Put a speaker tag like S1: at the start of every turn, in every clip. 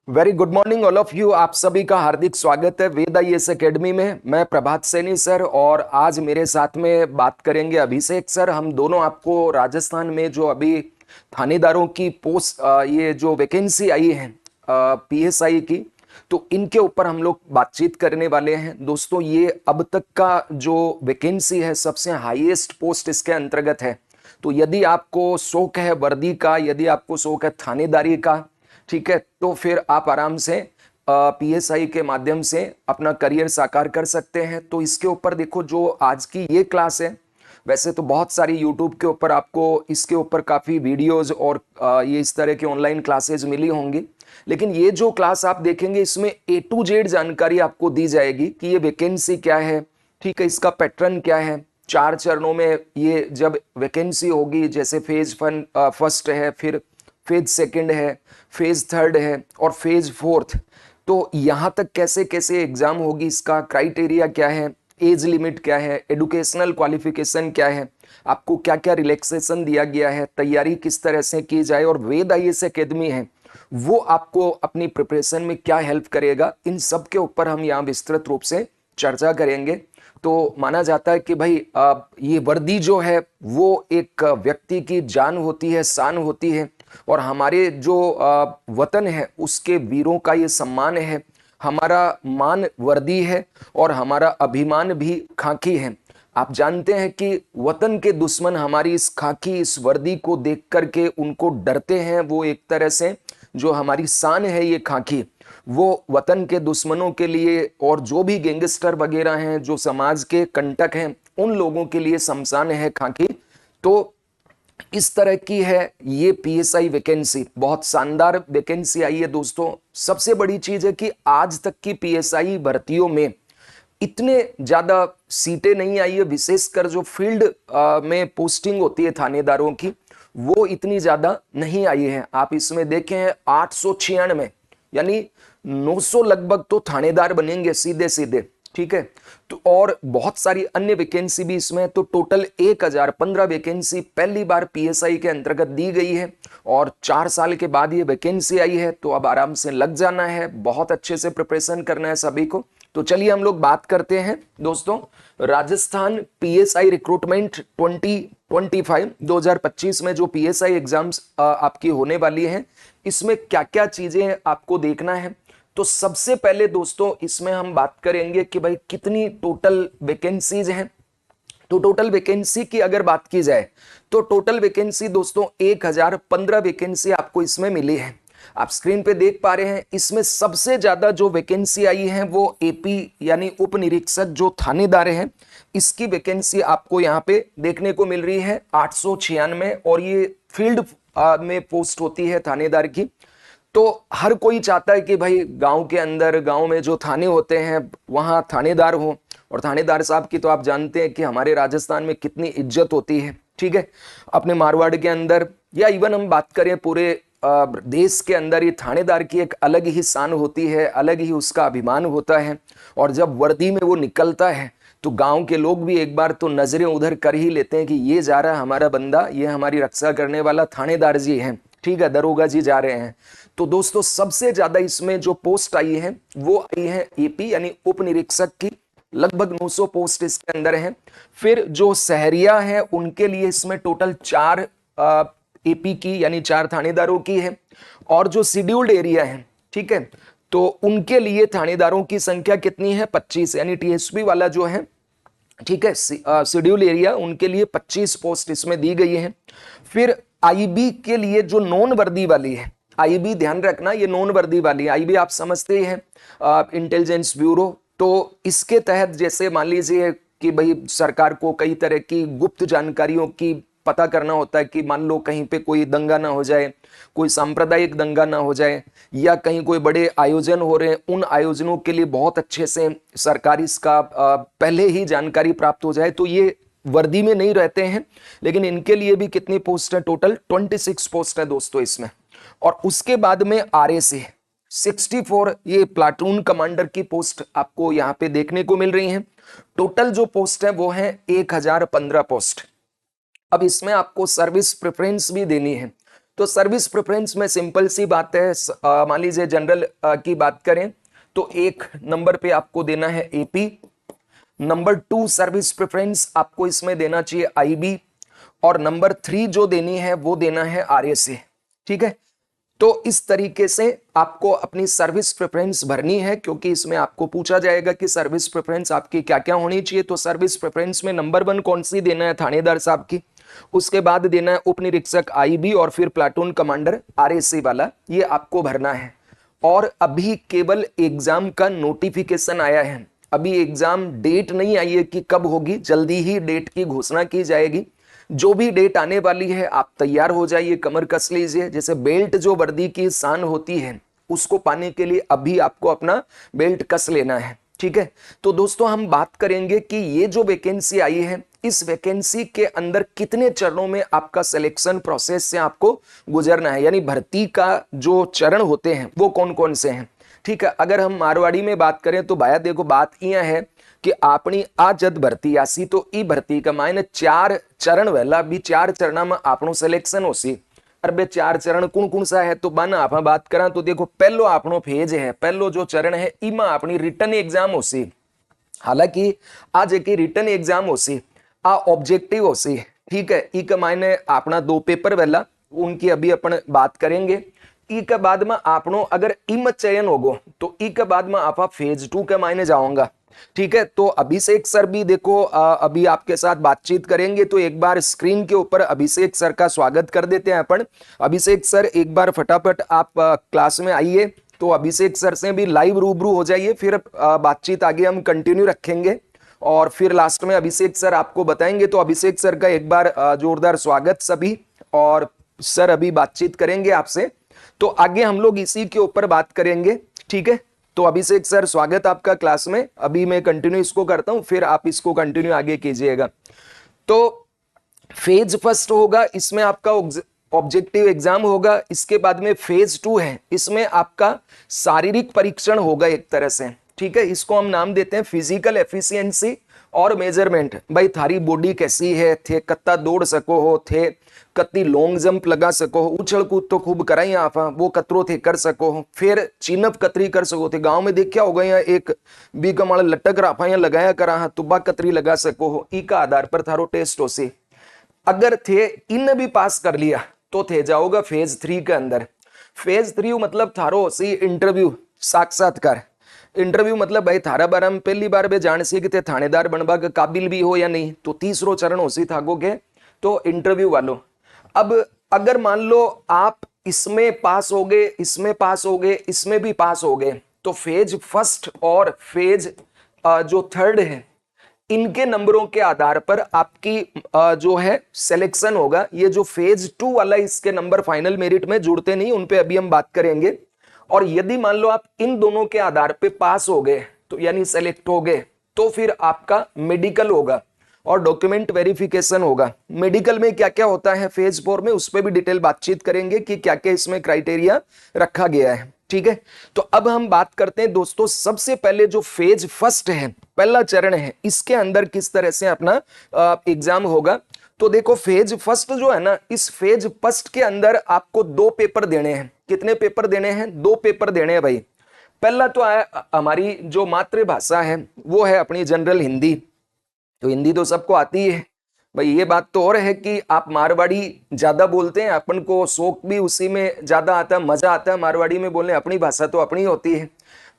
S1: Very good morning all of you. आप सभी का हार्दिक स्वागत है वेद आईएएस एकेडमी में। मैं प्रभात सैनी सर और आज मेरे साथ में बात करेंगे अभिषेक सर। हम दोनों आपको राजस्थान में जो अभी थानेदारों की पोस्ट ये जो वैकेंसी आई है पीएसआई की, तो इनके ऊपर हम लोग बातचीत करने वाले हैं। दोस्तों, ये अब तक का जो वैकेंसी है सबसे हाईएस्ट पोस्ट इसके अंतर्गत है। तो यदि आपको शौक है वर्दी का, यदि आपको शौक है थानेदारी का, ठीक है, तो फिर आप आराम से पीएसआई के माध्यम से अपना करियर साकार कर सकते हैं। तो इसके ऊपर देखो, जो आज की ये क्लास है, वैसे तो बहुत सारी यूट्यूब के ऊपर आपको इसके ऊपर काफ़ी वीडियोस और ये इस तरह की ऑनलाइन क्लासेस मिली होंगी, लेकिन ये जो क्लास आप देखेंगे इसमें ए टू जेड जानकारी आपको दी जाएगी कि ये वैकेंसी क्या है, ठीक है, इसका पैटर्न क्या है। 4 चरणों में ये जब वैकेंसी होगी, जैसे फर्स्ट है, फिर फेज सेकंड है, फेज थर्ड है और फेज फोर्थ। तो यहाँ तक कैसे कैसे एग्जाम होगी, इसका क्राइटेरिया क्या है, एज लिमिट क्या है, एडुकेशनल क्वालिफिकेशन क्या है, आपको क्या क्या रिलैक्सेशन दिया गया है, तैयारी किस तरह से की जाए, और वेद आईएएस एकेडमी है वो आपको अपनी प्रिपरेशन में क्या हेल्प करेगा, इन सब के ऊपर हम यहाँ विस्तृत रूप से चर्चा करेंगे। तो माना जाता है कि भाई ये वर्दी जो है वो एक व्यक्ति की जान होती है, शान होती है, और हमारे जो वतन है उसके वीरों का ये सम्मान है। हमारा मान वर्दी है और हमारा अभिमान भी खाकी है। आप जानते हैं कि वतन के दुश्मन हमारी इस खाकी, इस वर्दी को देख करके उनको डरते हैं। वो एक तरह से जो हमारी शान है ये खाकी, वो वतन के दुश्मनों के लिए और जो भी गैंगस्टर वगैरह हैं, जो समाज के कंटक हैं, उन लोगों के लिए शमशान है खाकी। तो इस तरह की है ये पीएसआई वैकेंसी, बहुत शानदार वैकेंसी आई है दोस्तों। सबसे बड़ी चीज है कि आज तक की पीएसआई भर्तियों में इतने ज्यादा सीटें नहीं आई है, विशेषकर जो फील्ड में पोस्टिंग होती है थानेदारों की, वो इतनी ज्यादा नहीं आई है। आप इसमें देखें 896, यानी 900 लगभग तो थानेदार बनेंगे सीधे सीधे, ठीक है। तो और बहुत सारी अन्य वैकेंसी भी इसमें, तो टोटल 1015 वैकेंसी पहली बार पीएसआई के अंतर्गत दी गई है और 4 साल के बाद ये वैकेंसी आई है। तो अब आराम से लग जाना है, बहुत अच्छे से प्रिपरेशन करना है सभी को। तो चलिए हम लोग बात करते हैं दोस्तों, राजस्थान पीएसआई रिक्रूटमेंट 2025 में जो पीएसआई एग्जाम्स आपकी होने वाली हैं, इसमें क्या क्या चीजें आपको देखना है। तो सबसे पहले दोस्तों इसमें हम बात करेंगे कि भाई कितनी टोटल वैकेंसीज हैं। तो टोटल वैकेंसी की अगर बात की जाए तो टोटल वैकेंसी दोस्तों 1015 वैकेंसी आपको इसमें मिली है। आप स्क्रीन पे देख पा रहे हैं, इसमें सबसे ज्यादा जो वैकेंसी आई है वो एपी यानी उप निरीक्षक जो थानेदार हैं, इसकी वैकेंसी आपको यहाँ पे देखने को मिल रही है 896, और ये फील्ड में पोस्ट होती है थानेदार की। तो हर कोई चाहता है कि भाई गांव के अंदर, गांव में जो थाने होते हैं वहां थानेदार हो, और थानेदार साहब की तो आप जानते हैं कि हमारे राजस्थान में कितनी इज्जत होती है, ठीक है। अपने मारवाड़ के अंदर या इवन हम बात करें पूरे देश के अंदर, ये थानेदार की एक अलग ही शान होती है, अलग ही उसका अभिमान होता है। और जब वर्दी में वो निकलता है तो गांव के लोग भी एक बार तो नजरें उधर कर ही लेते हैं कि ये जा रहा है हमारा बंदा, ये हमारी रक्षा करने वाला थानेदार जी है, ठीक है, दरोगा जी जा रहे हैं। तो दोस्तों सबसे ज्यादा इसमें जो पोस्ट आई है वो आई है एपी यानी उप निरीक्षक की, लगभग 900 पोस्ट इसके अंदर है। फिर जो शहरिया है उनके लिए इसमें टोटल 4 एपी की यानी 4 थानेदारों की है, और जो शेड्यूल्ड एरिया है, ठीक है, तो उनके लिए थानेदारों की संख्या कितनी है 25, यानी टीएसपी वाला जो है, ठीक है, शेड्यूल एरिया, उनके लिए 25 पोस्ट इसमें दी गई है। फिर आईबी के लिए जो नॉन वर्दी वाली है, आईबी ध्यान रखना ये नॉन वर्दी वाली, आईबी आप समझते ही हैं, इंटेलिजेंस ब्यूरो। तो इसके तहत जैसे मान लीजिए कि भाई सरकार को कई तरह की गुप्त जानकारियों की पता करना होता है कि मान लो कहीं पे कोई दंगा ना हो जाए, कोई सांप्रदायिक दंगा ना हो जाए, या कहीं कोई बड़े आयोजन हो रहे हैं, उन आयोजनों के लिए बहुत अच्छे से सरकारी इसका पहले ही जानकारी प्राप्त हो जाए। तो ये वर्दी में नहीं रहते हैं, लेकिन इनके लिए भी कितनी पोस्ट है, टोटल 26 पोस्ट है दोस्तों इसमें। और उसके बाद में आरएसी 64, ये प्लाटून कमांडर की पोस्ट आपको यहाँ पे देखने को मिल रही हैं। टोटल जो पोस्ट है वो है 1015 पोस्ट। अब इसमें आपको सर्विस प्रेफरेंस भी देनी है। तो सर्विस प्रेफरेंस में सिंपल सी बात है, मान लीजिए जनरल की बात करें तो 1 नंबर पे आपको देना है एपी, नंबर 2 सर्विस प्रेफरेंस आपको इसमें देना चाहिए आईबी, और नंबर 3 जो देनी है वो देना है आरएसए। ठीक है, तो इस तरीके से आपको अपनी सर्विस प्रेफरेंस भरनी है, क्योंकि इसमें आपको पूछा जाएगा कि सर्विस प्रेफरेंस आपकी क्या क्या होनी चाहिए। तो सर्विस प्रेफरेंस में नंबर 1 कौन सी देना है, थानेदार साहब की, उसके बाद देना है उप निरीक्षक आईबी, और फिर प्लाटून कमांडर आरएसए वाला, ये आपको भरना है। और अभी केवल एग्जाम का नोटिफिकेशन आया है, अभी एग्जाम डेट नहीं आई है कि कब होगी, जल्दी ही डेट की घोषणा की जाएगी। जो भी डेट आने वाली है आप तैयार हो जाइए, कमर कस लीजिए। जैसे बेल्ट जो वर्दी की शान होती है, उसको पाने के लिए अभी आपको अपना बेल्ट कस लेना है। ठीक है, तो दोस्तों हम बात करेंगे कि ये जो वैकेंसी आई है, इस वैकेंसी के अंदर कितने चरणों में आपका सिलेक्शन प्रोसेस से आपको गुजरना है, यानी भर्ती का जो चरण होते हैं वो कौन कौन से हैं। ठीक है, अगर हम मारवाड़ी में बात करें तो भाया देखो बात यह है कि आपनी आ जद भर्ती आसी तो ई भर्ती का मायने 4 चरण वहेला, भी 4 चरणा में आपनो सिलेक्शन होसी। और बे 4 चरण कौन कौन सा है, तो बन आप बात करा तो देखो पहलो आपनो फेज है, पहलो जो चरण है इमा अपनी रिटर्न एग्जाम होसी। हालांकि आज एक रिटर्न एग्जाम होसी, आ ऑब्जेक्टिव होसी। ठीक है, ई का मायने अपना 2 पेपर वहेला, उनकी अभी अपन बात करेंगे। ई के बाद में आपनो अगर इम चयन होगो तो ई के बाद में आप फेज 2 के मायने जाओगा। ठीक है, तो अभिषेक सर भी देखो अभी आपके साथ बातचीत करेंगे, तो एक बार स्क्रीन के ऊपर अभिषेक सर का स्वागत कर देते हैं अपन। अभिषेक सर एक बार फटाफट आप क्लास में आइए, तो अभिषेक सर से भी लाइव रूबरू हो जाइए, फिर बातचीत आगे हम कंटिन्यू रखेंगे और फिर लास्ट में अभिषेक सर आपको बताएंगे। तो अभिषेक सर का एक बार जोरदार स्वागत सभी, और सर अभी बातचीत करेंगे आपसे, तो आगे हम लोग इसी के ऊपर बात करेंगे। ठीक है, तो अभिषेक सर स्वागत आपका क्लास में। अभी मैं कंटिन्यू इसको करता हूं, फिर आप इसको कंटिन्यू आगे कीजिएगा। तो फेज फर्स्ट होगा, इसमें आपका ऑब्जेक्टिव एग्जाम होगा। इसके बाद में फेज 2 है, इसमें आपका शारीरिक परीक्षण होगा एक तरह से। ठीक है, इसको हम नाम देते हैं फिजिकल एफिशिएंसी और मेजरमेंट। भाई थारी बॉडी कैसी है, थे कत्ता दौड़ सको हो, थे कत्ती लॉन्ग जंप लगा सको हो, उछल कूद तो खूब कराई आप, वो कतरो थे कर सको हो, फिर चिनप कतरी कर सको थे। गांव में देखा होगा यहाँ एक बी कमाल लटक राफा यहाँ लगाया करा, तुब्बा कतरी लगा सको हो। ई का आधार पर थारो टेस्ट हो सी। अगर थे इन भी पास कर लिया तो थे जाओगा फेज 3 के अंदर। फेज 3 मतलब थारो हो सी इंटरव्यू, साक्षात्कार। इंटरव्यू मतलब भाई थारा बारे में पहली बार बे जान सी कि थे थानेदार बनवा के काबिल भी हो या नहीं। तो तीसरो चरण हो सी थागो के तो इंटरव्यू वालों। अब अगर मान लो आप इसमें पास हो गए, इसमें पास हो गए, इसमें भी पास हो गए, तो फेज फर्स्ट और फेज जो थर्ड है, इनके नंबरों के आधार पर आपकी जो है सिलेक्शन होगा। ये जो फेज 2 वाला, इसके नंबर फाइनल मेरिट में जुड़ते नहीं, उन पे अभी हम बात करेंगे। और यदि मान लो आप इन दोनों के आधार पे पास हो गए, तो यानी सेलेक्ट हो गए, तो फिर आपका मेडिकल होगा और डॉक्यूमेंट वेरिफिकेशन होगा। मेडिकल में क्या क्या होता है फेज 4 में, उस पर भी डिटेल बातचीत करेंगे कि क्या क्या इसमें क्राइटेरिया रखा गया है। ठीक है, तो अब हम बात करते हैं दोस्तों, सबसे पहले जो फेज फर्स्ट है, पहला चरण है, इसके अंदर किस तरह से अपना एग्जाम होगा। तो देखो फेज फर्स्ट जो है ना, इस फेज फर्स्ट के अंदर आपको 2 पेपर देने हैं। कितने पेपर देने हैं? 2 पेपर देने हैं भाई। पहला तो है हमारी जो मातृभाषा है वो है अपनी जनरल हिंदी। तो हिंदी तो सबको आती है भाई, ये बात तो और है कि आप मारवाड़ी ज्यादा बोलते हैं, अपन को शौक भी उसी में ज्यादा आता है, मजा आता है मारवाड़ी में बोलने। अपनी भाषा तो अपनी होती है,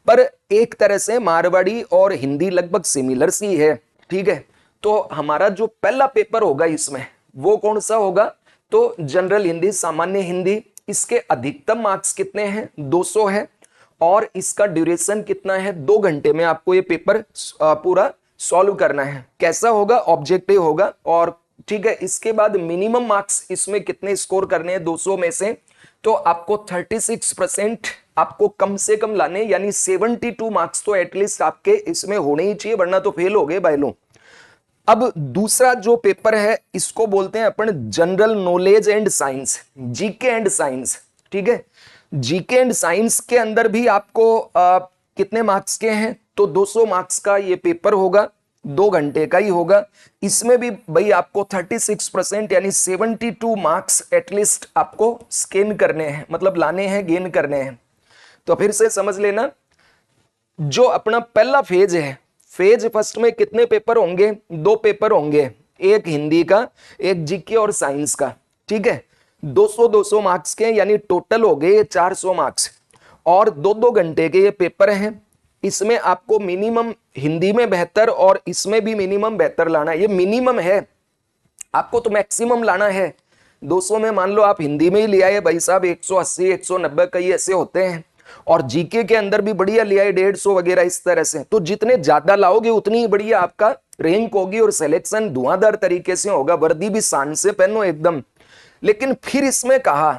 S1: पर एक तरह से मारवाड़ी और हिंदी लगभग सिमिलर सी है। ठीक है, तो हमारा जो पहला पेपर होगा इसमें वो कौन सा होगा? तो जनरल हिंदी, सामान्य हिंदी। इसके अधिकतम मार्क्स कितने हैं? 200 है, और इसका ड्यूरेशन कितना है? 2 घंटे में आपको ये पेपर पूरा सॉल्व करना है। कैसा होगा? ऑब्जेक्टिव होगा। और ठीक है, इसके बाद मिनिमम मार्क्स इसमें कितने स्कोर करने हैं 200 में से? तो आपको 36% आपको कम से कम लाने, यानी 72 मार्क्स तो एटलीस्ट आपके इसमें होने ही चाहिए, वरना तो फेल हो गए भाई लोग। अब दूसरा जो पेपर है इसको बोलते हैं अपन general knowledge and science, GK and science. ठीक है, जीके एंड साइंस के अंदर भी आपको कितने मार्क्स के हैं? तो 200 मार्क्स का ये पेपर होगा। 2 घंटे का ही होगा। इसमें भी भाई आपको 36% यानी 72 मार्क्स एटलीस्ट आपको स्कैन करने हैं, मतलब लाने हैं, गेन करने हैं। तो फिर से समझ लेना, जो अपना पहला फेज है, फेज फर्स्ट में कितने पेपर होंगे? 2 पेपर होंगे, एक हिंदी का, एक जीके और साइंस का। ठीक है, 200-200 मार्क्स के, यानी टोटल हो गए 400 मार्क्स। और 2-2 घंटे के ये पेपर हैं। इसमें आपको मिनिमम हिंदी में बेहतर और इसमें भी मिनिमम बेहतर लाना है। ये मिनिमम है, आपको तो मैक्सिमम लाना है। 200 में मान लो आप हिंदी में ही ले आए भाई साहब, 180 190 कई ऐसे होते हैं। और जीके के अंदर भी बढ़िया ले आए 150 वगैरह इस तरह से। तो जितने ज्यादा लाओगे उतनी ही बढ़िया आपका रैंक होगी और सिलेक्शन धुआंधार तरीके से होगा। वर्दी भी शान से पहनो एकदम। लेकिन फिर इसमें कहा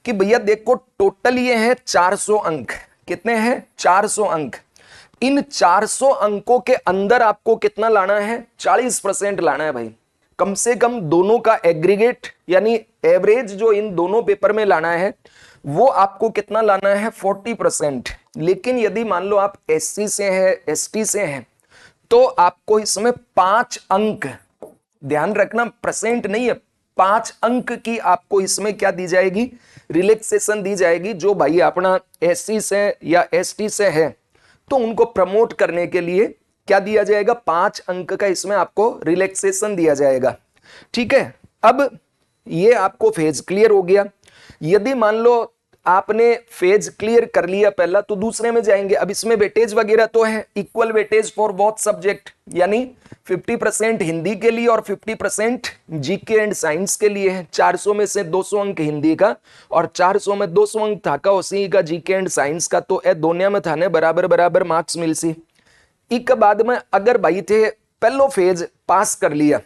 S1: कि भैया देखो, टोटल ये है 400 अंक। कितने हैं? 400 अंक। इन 400 अंकों के अंदर आपको कितना लाना है? 40% लाना है भाई। कम से कम दोनों का एग्रीगेट यानी एवरेज जो इन दोनों पेपर में लाना है वो आपको कितना लाना है? 40%। लेकिन यदि मान लो आप एससी से हैं, एसटी से हैं, तो आपको इसमें 5 अंक, ध्यान रखना परसेंट नहीं है, 5 अंक की आपको इसमें क्या दी जाएगी? रिलैक्सेशन दी जाएगी। जो भाई अपना एससी से या एसटी से है तो उनको प्रमोट करने के लिए क्या दिया जाएगा? 5 अंक का इसमें आपको रिलैक्सेशन दिया जाएगा। ठीक है, अब ये आपको फेज क्लियर हो गया। यदि मान लो आपने फेज क्लियर कर लिया पहला, तो दूसरे में जाएंगे। अब इसमें वेटेज वगैरह तो है, equal weightage for both subject, यानी 50% हिंदी के लिए और 50% जीके एंड साइंस के लिए है। 400 में से 200 अंक हिंदी का और 400 में 200 अंक था का उसी का जीके एंड साइंस का। तो ए दोनों में थाने बराबर बराबर मार्क्स मिल सी। एक बाद में अगर भाई थे पहलो फेज पास कर लिया,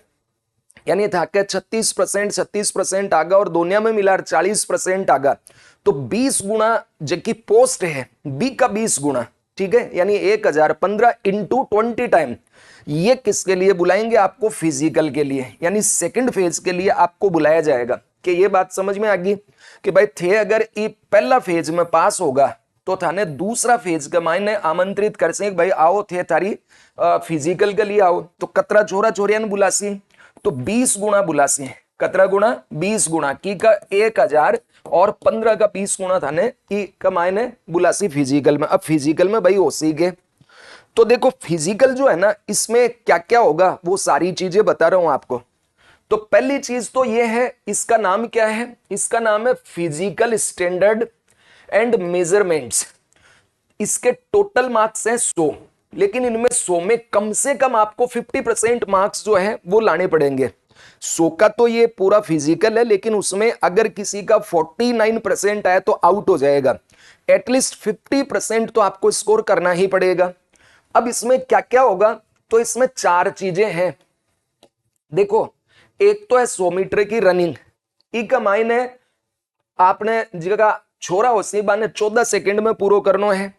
S1: यानी था कि 36% आगा और दोनों में मिला 40% आगा, तो 20 गुना जबकि पोस्ट है बी का 20 गुना, ठीक है, यानी 1000 15 इंटू 20 टाइम। ये किसके लिए बुलाएंगे? आपको फिजिकल के लिए, यानी सेकंड फेज के लिए आपको बुलाया जाएगा। कि ये बात समझ में आ गई कि भाई थे अगर ये पहला फेज में पास होगा तो थाने दूसरा फेज का मायने आमंत्रित कर से भाई आओ थे थारी फिजिकल के लिए आओ। तो कतरा छोरा छोरिया ने बुलासी, तो 20 गुना बुलासी। कतरा गुना? 20 गुना की का 1000 और 15 का 20 गुना थाने की का मायने बुलासी फिजिकल में। अब फिजिकल में भाई होसी के, तो देखो फिजिकल जो है ना, इसमें क्या क्या होगा वो सारी चीजें बता रहा हूं आपको। तो पहली चीज तो ये है, इसका नाम क्या है? इसका नाम है फिजिकल स्टैंडर्ड एंड मेजरमेंट्स। इसके टोटल मार्क्स हैं 100, लेकिन इनमें 100 में कम से कम आपको 50% मार्क्स जो है वो लाने पड़ेंगे। 100 का तो ये पूरा फिजिकल है, लेकिन उसमें अगर किसी का 49% आया तो आउट हो जाएगा। एटलीस्ट 50% तो आपको स्कोर करना ही पड़ेगा। अब इसमें क्या क्या होगा? तो इसमें 4 चीजें हैं। देखो, एक तो है 100 मीटर की रनिंग। ई का मायने आपने जगह छोरा हो सी बाने 14 सेकंड में पूरा करना है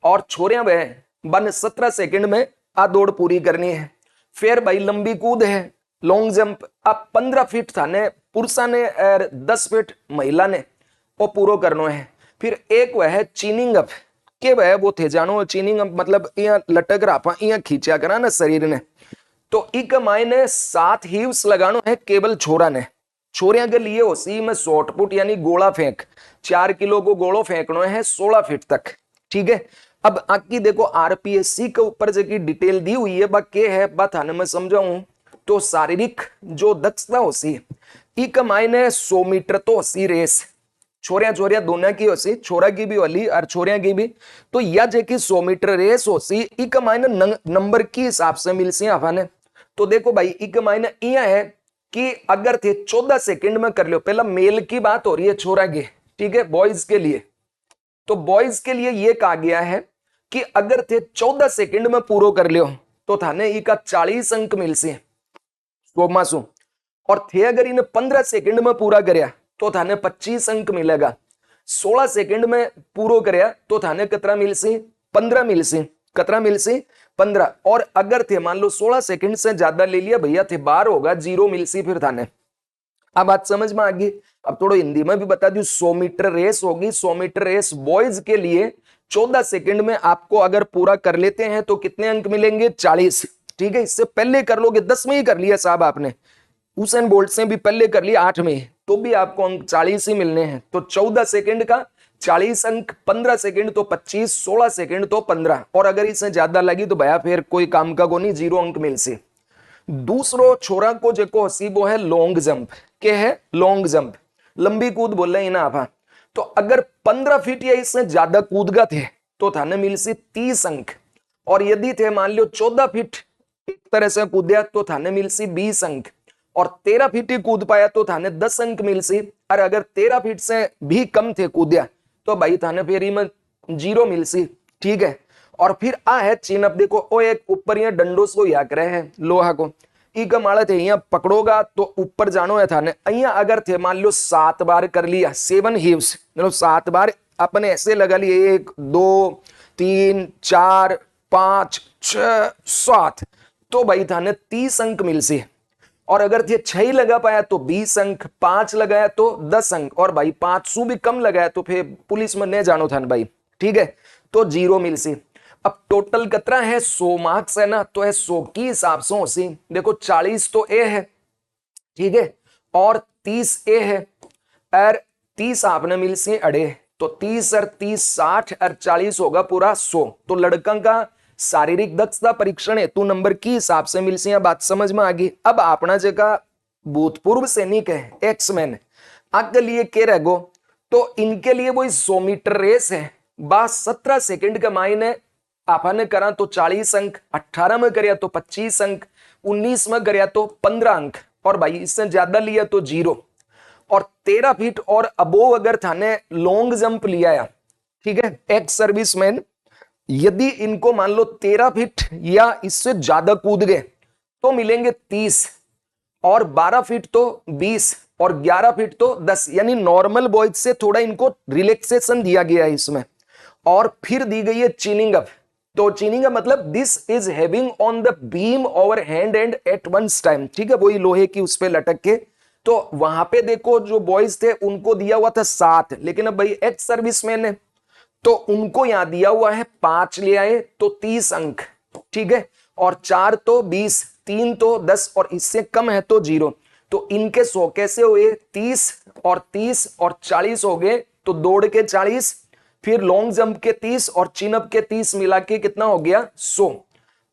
S1: और छोरिया वह बाने 17 सेकंड में आ दौड़ पूरी करनी है। फिर भाई लंबी कूद है, लॉन्ग जंप। अब 15 फीट थाने पुरुषा ने और 10 फीट महिला ने वो पूरा करना है। फिर एक वह है चीनिंग अप के वह वो थे जानो। चीनिंग अप मतलब यहाँ लटक रहा यहाँ खींचा करा ना शरीर ने। तो एक मायने 7 हीव्स लगानो है केवल छोरा ने। छोरिया के लिए उसी में शॉर्ट पुट यानी गोला फेंक, 4 किलो को गोलो फेंकना है 16 फीट तक। ठीक है, अब आकी देखो आरपीएससी के ऊपर जो की डिटेल दी हुई है बा के है बात थाने में समझाऊं। तो शारीरिक जो दक्षता होसी एक मायने 100 मीटर तो होसी रेस, छोरिया छोरिया दोनों की होसी, छोरा की भी वाली और छोरिया की भी। तो या जे की 100 मीटर रेस होसी एक मायने नंबर की हिसाब से मिलसी आफाने। तो देखो भाई एक मायने यह है कि अगर थे 14 सेकंड में कर लो, पहला मेल की बात हो रही है छोरा की, ठीक है, बॉयज के लिए। तो बॉयज के लिए यह कहा गया है कि अगर थे 14 सेकंड में पूरा कर लियो तो थाने ई का 40 अंक मिलसे सोमासु। और थे अगर इन्हें 15 सेकंड में पूरा करया तो थाने 25 अंक मिलेगा। 16 सेकंड में पूरा करया तो थाने कतरा मिलसी? 15 मिलसी। कतरा मिलसी? 15। और अगर थे मान लो 16 सेकंड से ज्यादा ले लिया भैया थे 12 होगा, 0 मिलसी फिर थाने। अब बात समझ में आ गई। अब थोड़ा हिंदी में भी बता दूं, 100 मीटर रेस होगी। 100 मीटर रेस बॉयज के लिए 14 सेकंड में आपको अगर पूरा कर लेते हैं तो कितने अंक मिलेंगे? 40। ठीक है, इससे पहले कर लोगे 10 में ही कर लिया साहब आपने, उसेन बोल्ट से भी पहले कर लिया 8 में, तो भी आपको अंक 40 ही मिलने हैं। तो 14 सेकंड का 40 अंक, 15 सेकंड तो 25, 16 सेकंड तो 15, और अगर इससे ज्यादा लगी तो भैया फिर कोई काम का को नहीं, 0 अंक मिल से। दूसरो छोरा को जेको हसी वो है लॉन्ग जंप, के है लॉन्ग जंप, लंबी कूद बोल रहे हैं ना आप। तो अगर 15 फीट या इससे ज्यादा कूद गए थे तो थाने मिल से 30 अंक, और यदि थे मान लो 14 फीट एक तरह से कूदया तो थाने मिल सी 20 अंक, और 13 फीट ही कूद पाया तो थाने 10 अंक मिल सी, और अगर 13 फीट से भी कम थे कूदया तो भाई थाने फेरी में 0 मिल सी, ठीक है। और फिर आ है चिन्ह, अब देखो ओ एक ऊपर यहाँ डंडोस को या करे है लोहा को, ई का माड़ा थे यहाँ पकड़ोगा तो ऊपर जानो है थाने, અહીંયા अगर थे मान लो 7 बार कर लिया, 7 हीव्स, मतलब 7 बार अपने ऐसे लगा लिए 1 2 3 4 5 6 7, तो भाई थाने 30 अंक मिल से। और अगर थे 6 लगा पाया तो 20 अंक, 5 लगाया तो 10 अंक, और भाई 500 भी कम लगाया तो फिर पुलिस में नहीं जानो था भाई, ठीक है, तो 0 मिल से। अब टोटल कितना है 100 मार्क्स है ना, तो है 100 की हिसाब से होसी, देखो 40 तो ए है, ठीक है, और 30 ए है, और 30 आपने मिल से अड़े, तो 30 और 30 60 और 40 होगा पूरा 100। तो लड़का का शारीरिक दक्षता परीक्षण हेतु नंबर की हिसाब से मिल से, बात समझ में आ गई। अब अपना जगह भूतपूर्व सैनिक है, एक्समैन, आपके लिए क्या रहेगो, तो इनके लिए वही 100 मीटर रेस है, बस 17 सेकंड का मायने आपने करा तो 40 अंक, 18 में करिया तो 25 अंक, 19 में करिया तो 15 अंक, और भाई इससे ज्यादा लिया तो 0। और 13 फीट और अबोव अगर थाने लॉन्ग जंप लिया, ठीक है, एक्स सर्विसमैन, यदि इनको मान लो 13 फीट या इससे ज्यादा कूद गए तो मिलेंगे 30, और 12 फीट तो 20, और 11 फीट तो 10, यानी नॉर्मल बॉयज से थोड़ा इनको रिलैक्सेशन दिया गया है इसमें। और फिर दी गई है चीनिंग अप, तो चीनिंग का मतलब this is having on the beam over hand and at once time, ठीक है, वही लोहे की उस पे लटक के। तो वहां पे देखो जो बॉयज थे उनको दिया हुआ था 7, लेकिन अब भाई एक्स सर्विसमैन है तो उनको यहां दिया हुआ है 5 ले आए तो 30 अंक, ठीक है, और 4 तो 20, 3 तो 10, और इससे कम है तो 0। तो इनके 100 कैसे हुए, 30 और 30 और 40 हो गए, तो दौड़ के 40, फिर लॉन्ग जंप के 30 और चिन अप के 30 मिला के कितना हो गया 100।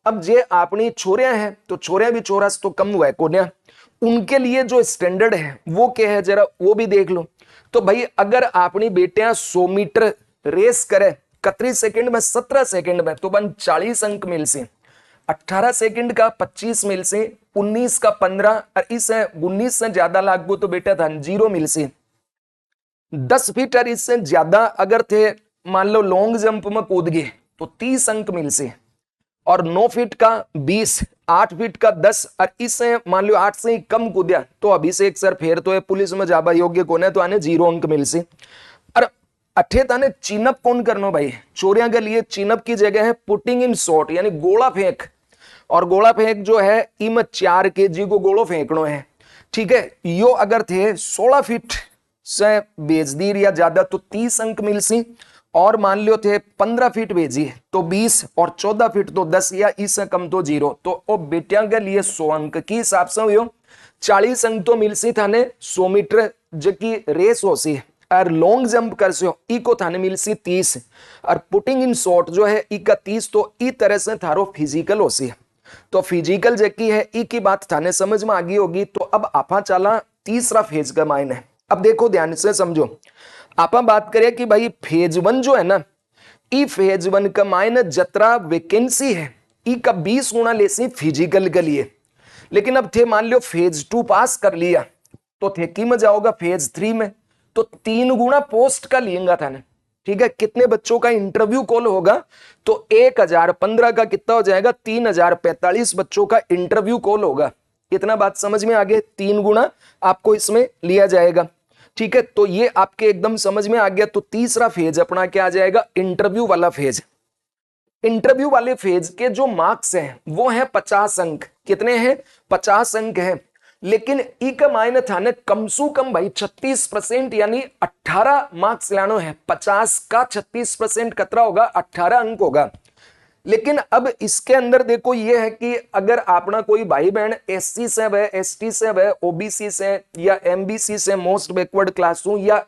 S1: अब जे अपनी छोरियां हैं तो छोरियां भी चौरस तो कम हुआ है कोन्या, उनके लिए जो स्टैंडर्ड है वो क्या है जरा वो भी देख लो। तो भाई अगर अपनी बेटियां 100 मीटर रेस करे 31 सेकंड में 17 सेकंड में तो बन 40 अंक मिल से, 18 सेकंड का 25 मिल से, 19 का 15, और इस 19 से ज्यादा लागू तो बेटा था 0 मिल से। 10 फीट और इससे ज्यादा अगर थे मान लो लॉन्ग जंप में कूद गए तो 30 अंक मिल से, और 9 फीट का 20, 8 फीट का 10, और इससे मान लो 8 से ही कम कूदा तो अभिषेक सर फेर तो है पुलिस में जाबा योग्य कौन है, तो आने 0 अंक मिल से। और अठे ताने चिनअप कौन करना भाई, चोरियां के लिए चिनअप की जगह है पुटिंग इन शॉट, यानी गोला फेंक, और गोला फेंक जो है इम 4 kg को गोलो फेंकनो है, ठीक है। यो अगर थे 16 फीट से भेज दी या ज्यादा तो 30 अंक मिल सी, और मान लो थे 15 फीट भेजी तो 20, और 14 फीट तो 10, या इससे कम तो 0। तो ओ बेटिया के लिए 100 अंक की हिसाब से हुई 40 अंक तो मिल सी थाने 100 मीटर जबकि रेस हो सी, और लॉन्ग जंप कर सो ई को थाने मिल सी 30, और पुटिंग इन शॉट जो है ई का 30। तो ई तरह से थारो फिजिकल हो सी, तो फिजिकल जबकि है ई की बात थाने समझ में आ गई होगी। तो अब आपा चला तीसरा फेज का मायने, अब देखो ध्यान से समझो, आपा बात करें कि भाई फेज 1 जो है ना, ई फेज 1 का मायने जतरा वैकेंसी है ई का 20 गुना ले सी फिजिकल के लिए। लेकिन अब थे मान लो फेज 2 पास कर लिया तो थे की में जाओगा फेज 3 में, तो 3 गुना पोस्ट का लिएगा था ना, ठीक है। कितने बच्चों का इंटरव्यू कॉल होगा, तो 1015 का कितना हो जाएगा 3045 बच्चों का इंटरव्यू कॉल होगा। इतना बात समझ में आ गया, 3 गुना आपको इसमें लिया जाएगा, ठीक है। तो ये आपके एकदम समझ में आ गया। तो तीसरा फेज अपना क्या आ जाएगा, इंटरव्यू वाला फेज। इंटरव्यू वाले फेज के जो मार्क्स हैं वो है 50 अंक, कितने हैं 50 अंक हैं। लेकिन ई का मायने था ना कम से कम भाई 36%, यानी 18 मार्क्स लानो है। 50 का 36% कतरा होगा 18 अंक होगा। लेकिन अब इसके अंदर देखो ये है कि अगर अपना कोई भाई बहन एससी से है, एसटी से है, ओबीसी से या एमबीसी से, मोस्ट बैकवर्ड क्लास हूं, या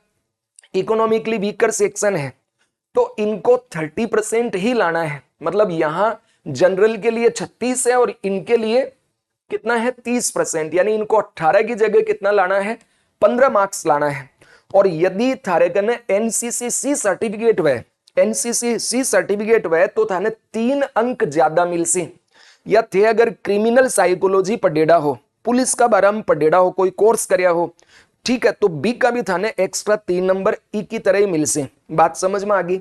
S1: इकोनॉमिकली वीकर सेक्शन है, तो इनको 30% ही लाना है। मतलब यहां जनरल के लिए 36 है और इनके लिए कितना है 30%, यानी इनको 18 की जगह कितना लाना है 15 मार्क्स लाना है। और यदि थारे कने एनसीसी सी सर्टिफिकेट वे, एनसीसी सी सर्टिफिकेट वे तो थाने 3 अंक ज्यादा मिलसी। या थे अगर क्रिमिनल साइकोलॉजी पढ़ेड़ा हो, पुलिस का बारे में पढ़ेड़ा हो, कोई कोर्स करया हो, ठीक है, तो बी का भी थाने एक्स्ट्रा 3 नंबर ई की तरह ही मिलसे। बात समझ में आ गई।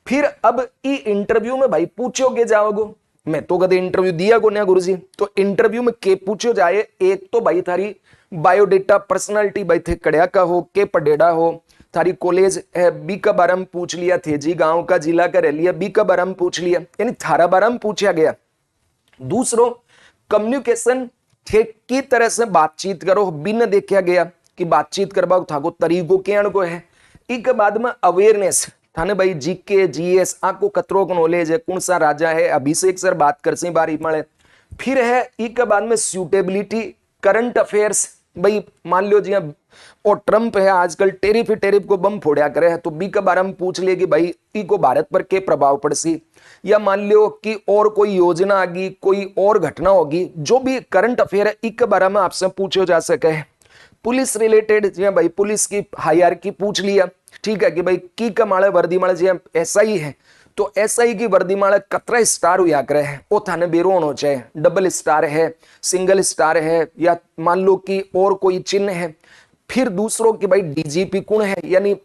S1: फिर अब ई इंटरव्यू में भाई पूछोगे जाओगे, मैं तो कदे इंटरव्यू दिया को ना गुरुजी, तो इंटरव्यू में के पूछो जाए, एक तो भाई थारी बायोडेटा पर्सनालिटी भाई थे कड़िया का हो, के पढ़ेड़ा हो, थारी कॉलेज है, बी का बारे में पूछ लिया, थे जी गांव का जिला का रह लिया, बी का बारे में पूछ लिया, यानी थारा बारे में पूछा गया। दूसरों कम्युनिकेशन थे की तरह से बातचीत करो, बिन देखा गया कि बातचीत करवा थाको तरीको क्या को है। एक बाद में अवेयरनेस थाने भाई जीके जीएस आपको कतरो को नॉलेज है, कौन सा राजा है, अभिषेक सर बात कर से बारी मळे। फिर है एक बाद में सूटेबिलिटी, करंट अफेयर्स, भाई मान लो जी और ट्रंप है आजकल टेरिफ को बम फोड़ा करे है, तो बी के बारे में पूछ लिए कि भाई ई को भारत पर के प्रभाव पड़सी, या मान लो कि और कोई योजना आ गई, कोई और घटना होगी, जो भी करंट अफेयर है ई के बारे में आपसे पूछो जा सके है। पुलिस रिलेटेड जी भाई पुलिस की हायरार्की पूछ लिया, ठीक है, कि भाई की कमाड़े वर्दी माड़े जी ऐसा ही है, तो ऐसा ही की वर्दी माड़े कतरा स्टार हुआ करे है, वो थाने बेरो होना चाहिए, डबल स्टार है, सिंगल स्टार है, या मान लो कि और कोई चिन्ह है। फिर दूसरों की भाई डीजीपी कौन है, यानी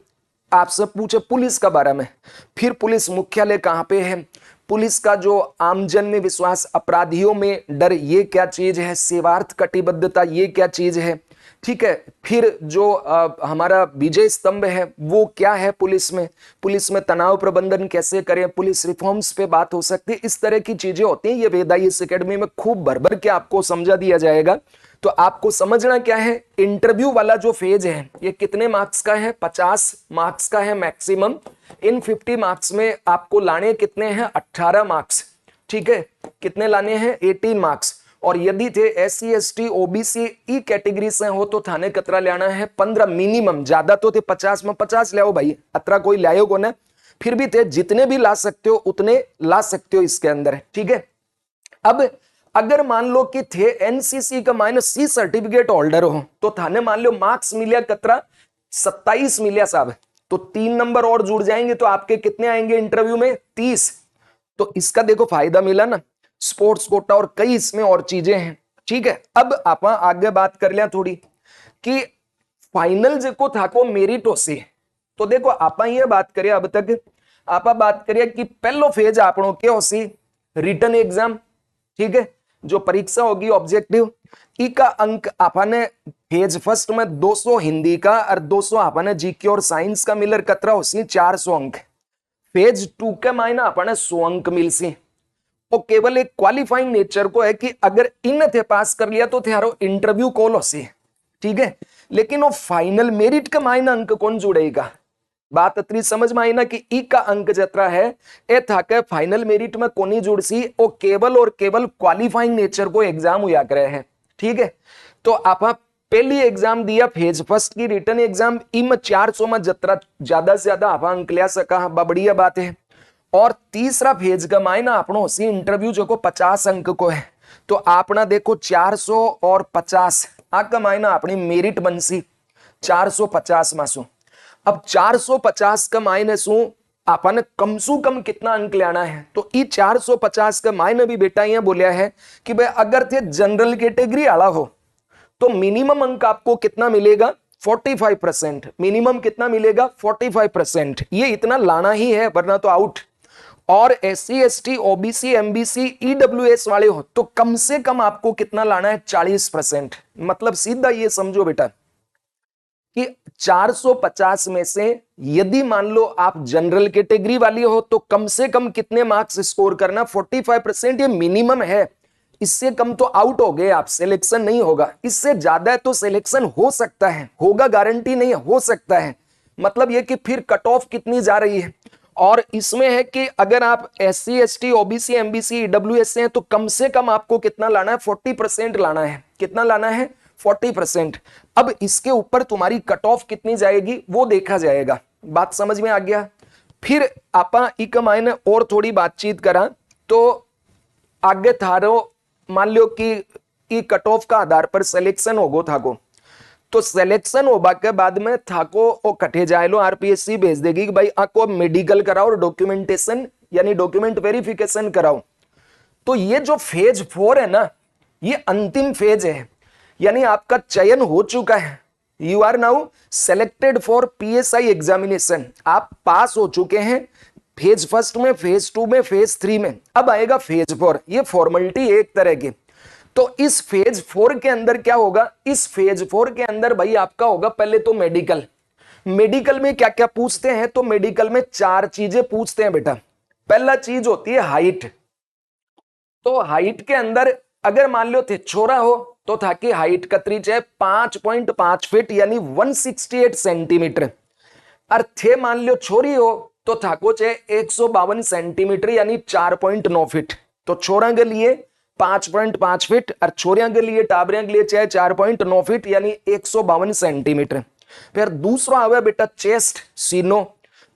S1: आपसे पूछे पुलिस का बारे में। फिर पुलिस मुख्यालय कहाँ पे है, पुलिस का जो आमजन में विश्वास, अपराधियों में डर, ये क्या चीज है, सेवार्थ कटिबद्धता, ये क्या चीज है, ठीक है। फिर जो हमारा विजय स्तंभ है वो क्या है पुलिस में तनाव प्रबंधन कैसे करें, पुलिस रिफॉर्म्स पे बात हो सकती है, इस तरह की चीजें होती हैं। ये वेद आईएएस एकेडमी में खूब भर भर के आपको समझा दिया जाएगा। तो आपको समझना क्या है, इंटरव्यू वाला जो फेज है ये कितने मार्क्स का है, 50 मार्क्स का है मैक्सिमम। इन 50 मार्क्स में आपको लाने कितने हैं, 18 मार्क्स, ठीक है, कितने लाने हैं, 18 मार्क्स। और यदि थे एससी एसटी ओबीसी ई कैटेगरी से हो तो थाने कतरा लेना है 15 मिनिमम, ज्यादा तो थे 50 में 50 ले आओ भाई, अतरा कोई लायो को ना, फिर भी थे जितने भी ला सकते हो उतने ला सकते हो इसके अंदर, ठीक है। अब अगर मान लो कि थे एनसीसी का -C सर्टिफिकेट होल्डर हो तो थाने मान लो मार्क्स मिलिया कतरा 27 मिलिया साहब, तो 3 नंबर और जुड़ जाएंगे तो आपके कितने आएंगे इंटरव्यू में, 30। तो इसका देखो फायदा मिला ना, स्पोर्ट्स कोटा और कई इसमें और चीजें हैं, ठीक है। अब आप आगे बात कर लिया थोड़ी कि फाइनल जो था को मेरिट हो सी, तो देखो आप ये बात करिए, अब तक आप बात करिए कि पहलो फेज आपनो क्या हो सी, रिटन एग्जाम, ठीक है, जो परीक्षा होगी ऑब्जेक्टिव, ई का अंक आपने फेज फर्स्ट में 200 हिंदी का और 200 आपने जीके और साइंस का मिलर कतरा हो सी 400 अंक। फेज 2 के मायने आपने 100 अंक मिल सी। और केवल एक क्वालिफाइंग नेचर को है कि अगर इन थे पास कर लिया तो थारो इंटरव्यू कॉल हो सी, ठीक है। लेकिन वो फाइनल मेरिट का मायने अंक कौन जुड़ेगा, बात अतरी समझ में आई ना, कि ई का अंक जतरा है ए था के फाइनल मेरिट में कोनी जुड़ सी, वो केवल और केवल क्वालिफाइंग नेचर को एग्जाम हुआ करे है, ठीक है। तो आप पहली एग्जाम दिया फेज फर्स्ट की रिटर्न एग्जाम, इम 400 में जतरा ज्यादा से ज्यादा आप अंक लिया सका, बढ़िया बात है। और तीसरा फेज का मायना आपनो सी इंटरव्यू जो को 50 अंक को है, तो आपना देखो 400 और 50 का मायना अपनी मेरिट बनसी 450 मासू। अब 450 का मायने सु आपने कम सु कम कितना अंक लेना है, तो ई 450 का मायने भी बेटा ये बोलिया है कि भाई अगर थे जनरल कैटेगरी आला हो तो मिनिमम अंक आपको कितना मिलेगा, 45%, मिनिमम कितना मिलेगा 45%, ये इतना लाना ही है वरना तो आउट। और SC ST OBC MBC EWS वाले हो तो कम से कम आपको कितना लाना है, 40%। मतलब सीधा ये समझो बेटा कि 450 में से यदि मान लो आप जनरल कैटेगरी वाली हो तो कम से कम कितने मार्क्स स्कोर करना, 45%, ये मिनिमम है। इससे कम तो आउट हो गए आप, सिलेक्शन नहीं होगा। इससे ज्यादा है तो सिलेक्शन हो सकता है, होगा गारंटी नहीं है, हो सकता है। मतलब ये कि फिर कट ऑफ कितनी जा रही है, और इसमें है कि अगर आप SC ST OBC MBC EWS से हैं तो कम से कम आपको कितना लाना है, 40% लाना है। कितना लाना है, 40%। अब इसके ऊपर तुम्हारी कट ऑफ कितनी जाएगी वो देखा जाएगा। बात समझ में आ गया। फिर आपा इक मायने और थोड़ी बातचीत करा तो आगे थारो मान लो कि कट ऑफ का आधार पर सिलेक्शन होगो थाको, तो सिलेक्शन होबा के बाद में थाको वो कटे जाएलो RPSC भेज देगी कि भाई आपको मेडिकल कराओ और डॉक्यूमेंटेशन यानी डॉक्यूमेंट वेरिफिकेशन कराओ। तो ये जो फेज 4 है ना, ये अंतिम फेज है, यानी आपका चयन हो चुका है। You are now selected for PSI examination. आप पास हो चुके हैं फेज 1 में, फेज 2 में, फेज 3 में। अब आएगा फेज 4। ये फॉर्मेलिटी एक तरह की। तो इस फेज 4 के अंदर क्या होगा, इस फेज 4 के अंदर भाई आपका होगा पहले तो मेडिकल। मेडिकल में क्या क्या पूछते हैं, तो मेडिकल में 4 चीजें पूछते हैं बेटा। पहला चीज होती है हाइट। तो हाइट के अंदर अगर मान लो थे छोरा हो तो था कि हाइट कतरी चाहे 5.5 फीट यानी 168 सेंटीमीटर, और थे मान लो छोरी हो तो था को चाहे 152 सेंटीमीटर यानी 4.9 फीट। तो छोरा के लिए 5.5 फीट और छोरिया के लिए टाबरिया के लिए चाहे 4.9 फीट यानी 152 सेंटीमीटर। फिर दूसरा आवे बेटा चेस्ट सीनो।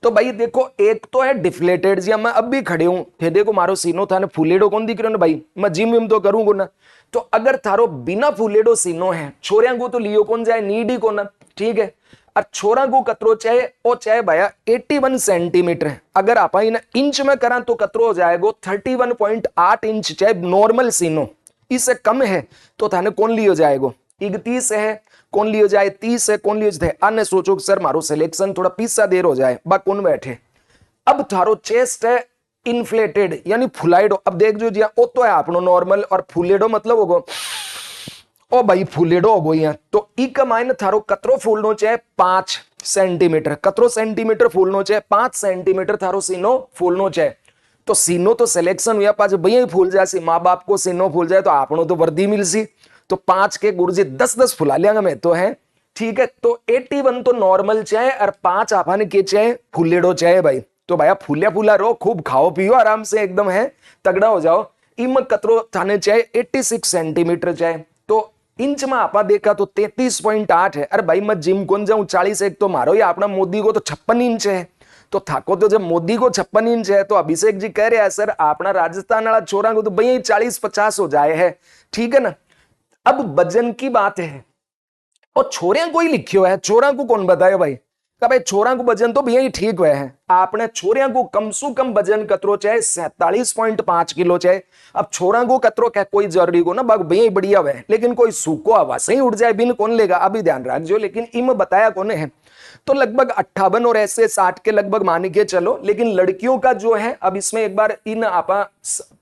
S1: तो भाई देखो एक तो है डिफ्लेटेड, जी मैं अब भी खड़े हूं थे, देखो मारो सीनो था फूलेडो कौन दिख रहे हो भाई, मैं जिम विम तो करूंगा ना। तो अगर थारो बिना फूलेडो सीनो है, छोरिया को तो लियो कौन जाए नीड ही को ना, ठीक है। और छोरा को कतरो चाहे ओ चाहे भैया 81 सेंटीमीटर। अगर आप इंच में करा तो कतरो हो जाएगा 31.8 इंच चाहे नॉर्मल सीनो। इससे कम है तो थाने कौन लियो जाएगा 31 है, कौन लियो जाए 30 है, कौन लियो जाए अन्य। सोचो कि सर मारो सिलेक्शन थोड़ा पिस्सा देर हो जाए बा कौन बैठे। अब थारो चेस्ट है इन्फ्लेटेड यानी फुलाइडो। अब देख जो जी ओ तो है आपनो नॉर्मल, और फुलेडो मतलब होगो ओ भाई फुलेडो हो गई है। तो ई का मायने थारो कतरो फूलनो चाहे 5 सेंटीमीटर, कतरो सेंटीमीटर फूलनो चाहे 5 सेंटीमीटर थारो सीनो फूलनो चाहे। तो सीनो तो सिलेक्शन हुआ पास भैया ही फूल जाए सी, माँ बाप को सीनो फूल जाए तो आपनो तो वर्दी मिल सी। तो 5 के गुरुजी 10-10 फुला लिया मैं तो है, ठीक है। तो 81 तो नॉर्मल चाहे और 5 आपाने के चाहे फुलेडो चाहे भाई। तो भैया फूलिया फूला रो, खूब खाओ पियो आराम से एकदम है तगड़ा हो जाओ। इम कतरो थाने चाहे 86 सेंटीमीटर चाहे। तो इंच में आपा देखा तो 33.8 है। अरे भाई मैं जिम कौन जाऊं 40 एक तो मारो, या अपना मोदी को तो 56 इंच है। तो थाको तो जब मोदी को 56 इंच है तो अभिषेक जी कह रहे हैं सर अपना राजस्थान वाला छोरा को तो भैया 40-50 हो जाए है, ठीक है ना। अब वजन की बात है और छोरिया को ही लिखियो है, छोरा को कौन बताए भाई का भाई छोरा को वजन तो भैया ही ठीक हुआ है। आपने छोरिया को कम से कम वजन कतरो चाहे 47.5 किलो चाहे। अब छोरा को कतरो क्या कोई जरूरी को ना बाग भैया बढ़िया हुआ है, लेकिन कोई सूखो आवाज से ही उड़ जाए बिन कौन लेगा, अभी ध्यान रखो। लेकिन इम बताया कौन है तो लगभग 58 और ऐसे 60 के लगभग मान के चलो। लेकिन लड़कियों का जो है अब इसमें एक बार इन आपा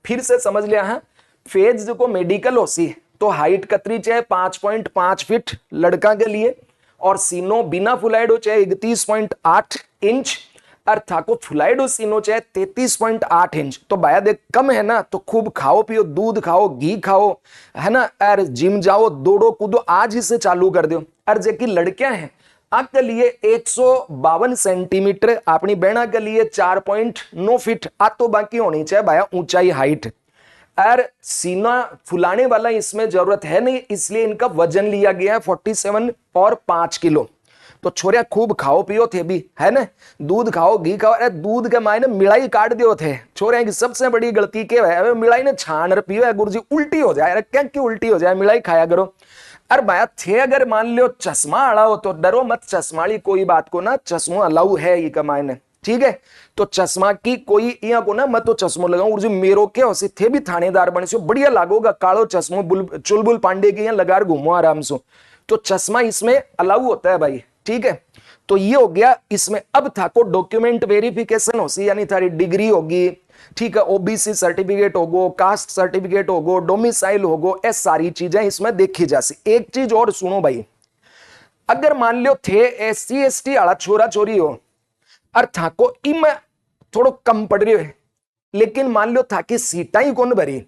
S1: फिर से समझ लिया है। फेज को मेडिकल होसी तो हाइट कतरी चाहे 5.5 फीट लड़का के लिए, और सीनो बिना फुलाइडो चाहे 31.8 इंच, और थाको फुलाइडो सीनो चाहे 33.8 इंच। तो भाया देख कम है ना, तो खूब खाओ पियो, दूध खाओ, घी खाओ, है ना, और जिम जाओ, दौड़ो कूदो, आज ही से चालू कर दो। और जेकी लड़कियां हैं आपके लिए 152 सेंटीमीटर, अपनी बहना के लिए 4.9 फीट आ तो बाकी होनी चाहिए भाया ऊंचाई हाइट। और सीना फुलाने वाला इसमें जरूरत है नहीं, इसलिए इनका वजन लिया गया है 47 और 5 किलो। तो छोरिया खूब खाओ पियो थे भी, है ना, दूध खाओ, घी खाओ। अरे दूध के मायने मिलाई काट दियो थे छोरिया की सबसे बड़ी गलती के है मिलाई ने छान र पियो है गुरुजी, उल्टी हो जाए। अरे क्या क्यों उल्टी हो जाए, मिलाई खाया करो। अरे भाया थे अगर मान लो चश्मा अड़ाओ तो डरो मत, चश्मा वाली कोई बात को ना, चश्मो अलाउ है ये कमाने, ठीक है। तो चश्मा की कोई यहाँ को ना मत तो चश्मो लगाऊं उर्जी मेरो के होसी थे भी थानेदार बने से बढ़िया लागोगा कालो चश्मो चुलबुल पांडे के यहाँ लगा घूमो आराम से। तो चश्मा इसमें अलाउ होता है भाई, ठीक है। तो ये हो गया इसमें। अब था को डॉक्यूमेंट वेरिफिकेशन होसी यानी थारी डिग्री होगी, ठीक है, OBC सर्टिफिकेट होगो, कास्ट सर्टिफिकेट होगो, डोमिसाइल होगो, ये सारी चीजें इसमें देखी जा सी। एक चीज और सुनो भाई, अगर मान लो थे SC ST आला छोरा छोरी हो और था को इम थोड़ो कम पड़ रही है, लेकिन मान लो था कि सीटा ही कौन भरी,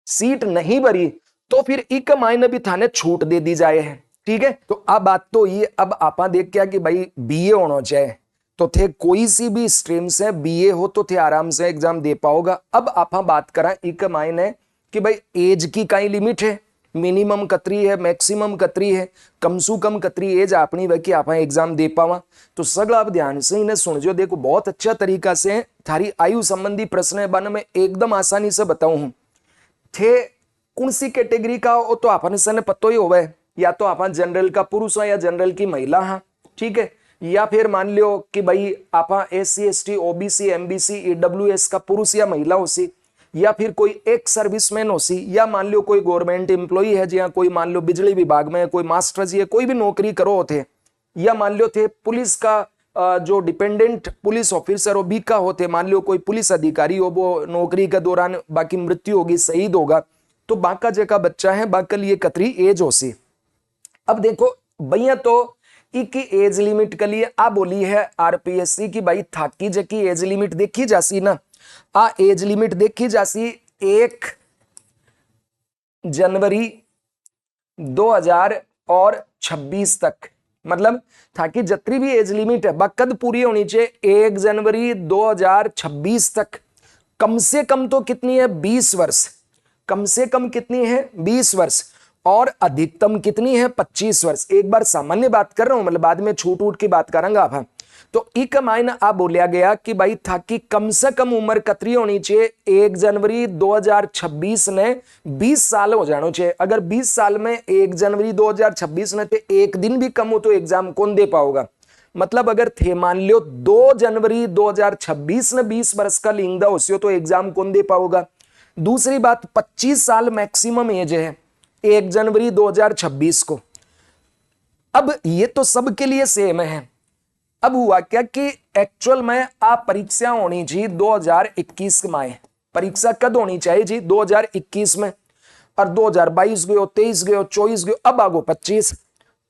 S1: सीट नहीं भरी, तो फिर इक मायने भी थाने छूट दे दी जाए है, ठीक है। तो अब बात तो ये, अब आपा देख क्या कि भाई BA होना चाहिए, तो थे कोई सी भी स्ट्रीम से बीए हो तो थे आराम से एग्जाम दे पाओगा। अब आप बात करा एक मायने कि भाई एज की कई लिमिट है, मिनिमम कतरी है, मैक्सिमम कतरी है, कम सु कम कतरी एज अपनी वह कि आप एग्जाम दे पावा। तो सगला आप ध्यान से इन्हें सुनजो, देखो बहुत अच्छा तरीका से थारी आयु संबंधी प्रश्न है बन मैं एकदम आसानी से बताऊं हूं। थे कौन सी कैटेगरी का हो तो अपन से पतो ही होवे, या तो अपन जनरल का पुरुष है या जनरल की महिला है, ठीक है, या फिर मान लियो कि भाई आपा SC ST OBC MBC EWS का पुरुष या महिला हो सी, या फिर कोई एक सर्विसमैन हो सी, या मान लियो कोई गवर्नमेंट एम्प्लॉई है जहाँ कोई मान लो बिजली विभाग में कोई मास्टर जी है, कोई भी नौकरी करो होते, या मान लियो थे पुलिस का जो डिपेंडेंट पुलिस ऑफिसर हो भी का होते, मान लियो कोई पुलिस अधिकारी हो वो नौकरी के दौरान बाकी मृत्यु होगी, शहीद होगा, तो बाका जगह बच्चा है बाका लिए कतरी एज हो सी। अब देखो भैया तो की एज लिमिट के लिए आ बोली है RPSC की भाई थाकी जकी एज लिमिट देखी जासी ना, आ एज लिमिट देखी जासी 1 जनवरी 2026 तक, मतलब थाकी जतरी भी एज लिमिट है कद पूरी होनी चाहिए 1 जनवरी 2026 तक। कम से कम तो कितनी है 20 वर्ष, कम से कम कितनी है 20 वर्ष, और अधिकतम कितनी है 25 वर्ष। एक बार सामान्य बात कर रहा हूं, मतलब बाद में छूट उठ की बात करेंगे आप। तो एक मायने आ बोलिया गया कि भाई था कि कम से कम उम्र कतरी होनी चाहिए 1 जनवरी 2026 ने 20 साल हो जाना चाहिए। अगर 20 साल में 1 जनवरी 2026 ने तो एक दिन भी कम हो तो एग्जाम कौन दे पाओगा। मतलब अगर थे मान लियो 2 जनवरी 2026 ने 20 वर्ष का लिंगदा हो तो एग्जाम कौन दे पाओगा। दूसरी बात 25 साल मैक्सिमम एज है 1 जनवरी 2026 को। अब ये तो सबके लिए सेम है। अब हुआ क्या कि एक्चुअल में आप परीक्षा होनी चाहिए 2021 में, परीक्षा कद होनी चाहिए जी 2021 में, और 2022 गयो 23 गयो 24 गयो अब आगो 25,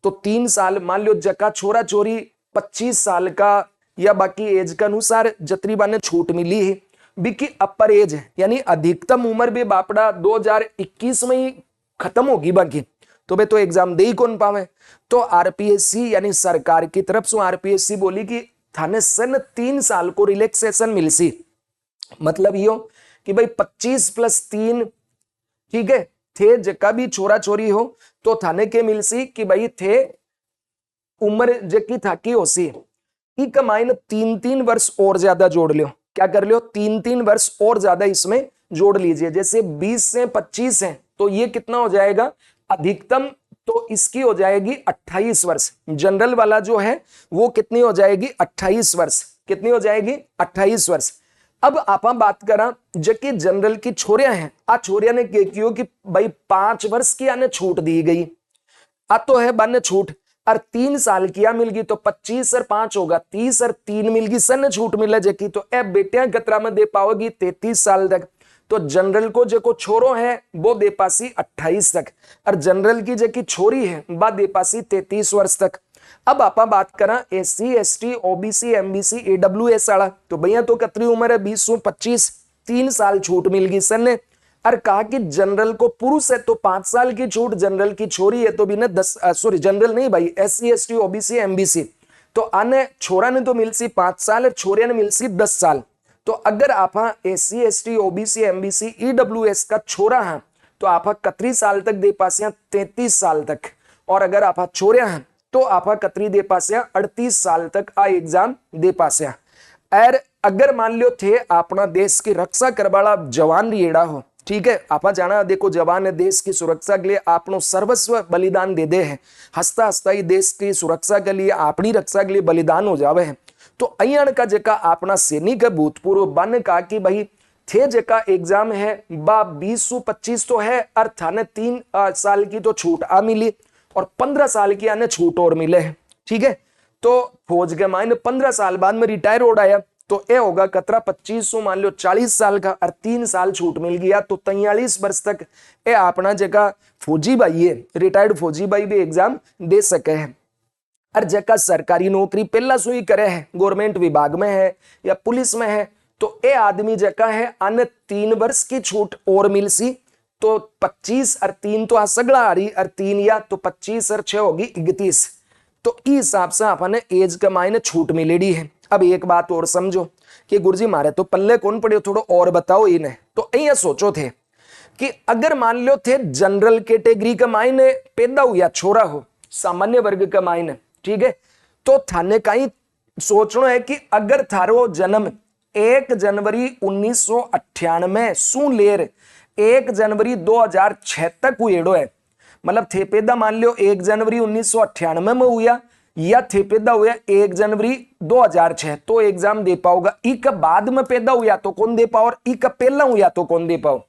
S1: तो 3 साल मान लो जका छोरा छोरी 25 साल का या बाकी एज के अनुसार जतरीबा ने छूट मिली है बिकी अपर एज है, यानी अधिकतम उम्र भी बापड़ा 2021 में ही खत्म होगी बाकी, तो वे तो एग्जाम दे ही कौन पावे। तो RPSC यानी सरकार की तरफ से RPSC बोली कि थाने सन 3 साल को रिलैक्सेशन मिल सी। मतलब यो कि भाई 25 + 3 ठीक है थे जका भी छोरा छोरी हो तो थाने के मिल सी कि भाई थे उम्र जकी थाकी हो सी इक माइन 3-3 वर्ष और ज्यादा जोड़ लियो। क्या कर लियो 3-3 वर्ष और ज्यादा इसमें जोड़ लीजिए। जैसे 20 से 25 है तो ये कितना हो जाएगा अधिकतम, तो इसकी हो जाएगी 28 वर्ष। जनरल वाला जो है वो कितनी हो जाएगी 28 वर्ष, कितनी हो जाएगी 28 वर्ष। अब आप बात करा जबकि जनरल की छोरियां हैं, आ छोरिया ने क्यों कि भाई 5 वर्ष की आने छूट दी गई, आ तो है बन छूट, और 3 साल की मिल गई तो 25 और 5 होगा 30 और 3 मिल गई सन छूट मिले जकी, तो ए बेटिया कतरा में दे पाओगी 33 साल तक। तो जनरल को जो छोरो है वो दे पासी 28 तक, और जनरल की जो छोरी है वह दे पासी 33 वर्ष तक। अब आप बात करा SC ST OBC MBC AWS वाला, तो भैया तो कतरी उम्र है 20 से 25, 3 साल छूट मिल गई सर ने। और कहा कि जनरल को पुरुष है तो 5 साल की छूट, जनरल की छोरी है तो भी ना 10 सॉरी जनरल नहीं भाई SC ST OBC MBC, तो आने छोरा ने तो मिल सी 5 साल और छोरिया ने मिल सी 10 साल। तो अगर आप SC ST OBC MBC EWS का छोरा है तो आप कतरी साल तक दे पासे 33 साल तक, और अगर आप छोरिया हैं तो आप कतरी दे पासे 38 साल तक आ एग्जाम दे पासे। और अगर मान लो थे अपना देश की रक्षा करवाला जवान रेड़ा हो, ठीक है, आप जाना देखो जवान है देश की सुरक्षा के लिए आपनो सर्वस्व बलिदान दे दे है, हंसता हंसता ही देश की सुरक्षा के लिए अपनी रक्षा के लिए बलिदान हो जावे है। तो अयण का जका अपना सैनिक भूतपूर्व बन का कि भाई थे जका एग्जाम है बा 20 से 25 तो है, और थाने 3 साल की तो छूट आ मिली और 15 साल की आने छूट और मिले है, ठीक है। तो फौज के मायने 15 साल बाद में रिटायर हो आया तो ये होगा कतरा 25 मान लो 40 साल का, और 3 साल छूट मिल गया तो 43 वर्ष तक ये अपना जगह फौजी भाई है रिटायर्ड फौजी भाई भी एग्जाम दे सके हैं। और जका सरकारी नौकरी पहला सुई करे है गवर्नमेंट विभाग में है या पुलिस में है तो ये आदमी जका है अन्य 3 वर्ष की छूट और मिल सी, तो 25 और 3 तो सगड़ा आ रही, और 3 या तो 25 और 6 होगी 31, तो इस हिसाब से अपने एज के मायने छूट मिलेगी है। अब एक बात और समझो कि गुरुजी मारे तो पल्ले कौन पड़े, थोड़ो और बताओ इन्हें। तो अहियां सोचो थे कि अगर मान लो थे जनरल कैटेगरी का मायने पैदा हुआ छोरा हो, सामान्य वर्ग का मायने, ठीक है, तो थाने का ही सोचना है कि अगर थारो जन्म 1 जनवरी 1998 सू लेर 1 जनवरी 2006 तक हुएड़ो है, मतलब थे पैदा मान लो 1 जनवरी 1998 में हुआ या थे पैदा हुआ 1 जनवरी 2006, तो एग्जाम दे पाओगा। ई का बाद में पैदा हुआ तो कौन दे पाओ, और ई का पहला हुआ तो कौन दे पाओ।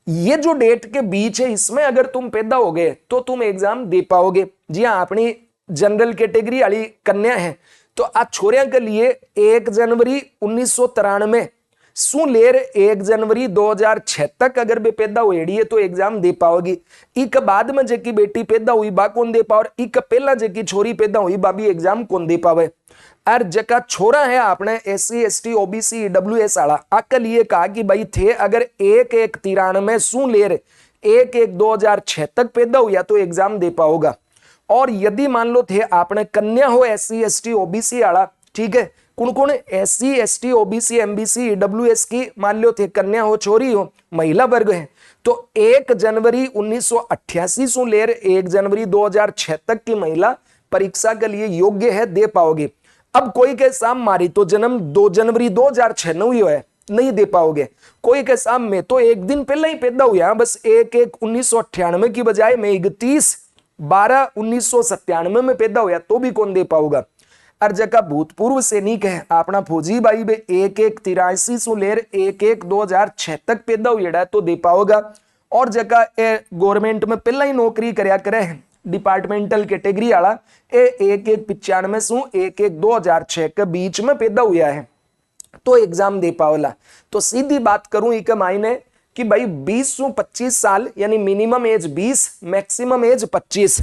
S1: ये जो डेट के बीच है इसमें अगर तुम पैदा हो गए तो तुम एग्जाम दे पाओगे। जी हाँ, अपनी जनरल कैटेगरी वाली कन्या है तो आज छोरिया के लिए 1 जनवरी 1993 सू लेर 1 जनवरी 2006 तक अगर बे पैदा हुएड़ी है तो एग्जाम दे पाओगी। इक बाद में जेकी बेटी पैदा हुई बा कौन दे पाओ, इक पहला जेकी छोरी पैदा हुई बा भी एग्जाम कौन दे पावे। और जका छोरा है आपने SC ST OBC EWS वाला आके लिए कहा कि भाई थे अगर 1/1/93 सू लेर 1/1/2006 तक पैदा हुआ तो एग्जाम दे पाओगा। और यदि मान लो थे आपने कन्या हो SC ST OBC वाला, ठीक है, कौन कौन SC ST OBC MBC EWS की मान लो थे कन्या हो, छोरी हो, महिला वर्ग है, तो 1 जनवरी 1988 से लेकर 1 जनवरी 2006 तक की महिला परीक्षा के लिए योग्य है, दे पाओगे। अब कोई के साम मारी तो जन्म 2 जनवरी 2006 में हुई है, नहीं दे पाओगे। कोई के साम में तो एक दिन पहले ही पैदा हुआ, बस 1/1/1998 की बजाय में 31/12/1997 में पैदा हुआ तो भी कौन दे पाओगा। और जका भूतपूर्व सैनिक है अपना फौजी भाई बे 1/1/83 से लेकर 1/1/2006 तक पैदा हुआ तो दे पाओगा। और जका गवर्नमेंट में पहला ही नौकरी करया करे है डिपार्टमेंटल कैटेगरी वाला 1/1/95 से 1/1/2006 के बीच में पैदा हुआ है तो एग्जाम दे पाओला। तो सीधी बात करूं एक मायने कि भाई 20 से 25 साल यानी मिनिमम एज 20 मैक्सिमम एज 25,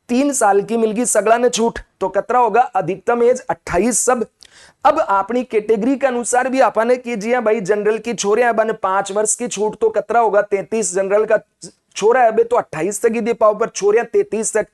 S1: 3 साल की मिलगी सगड़ा ने छूट तो कतरा होगा, अधिकतम एज 28 सब। अब अपनी कैटेगरी के अनुसार भी आपने कीजिए भाई, जनरल की छोरे बने 5 वर्ष की छूट तो कतरा होगा 33, जनरल का छोरा है तो 28 तक ही दे पाओ, पर छोरिया 33 तक।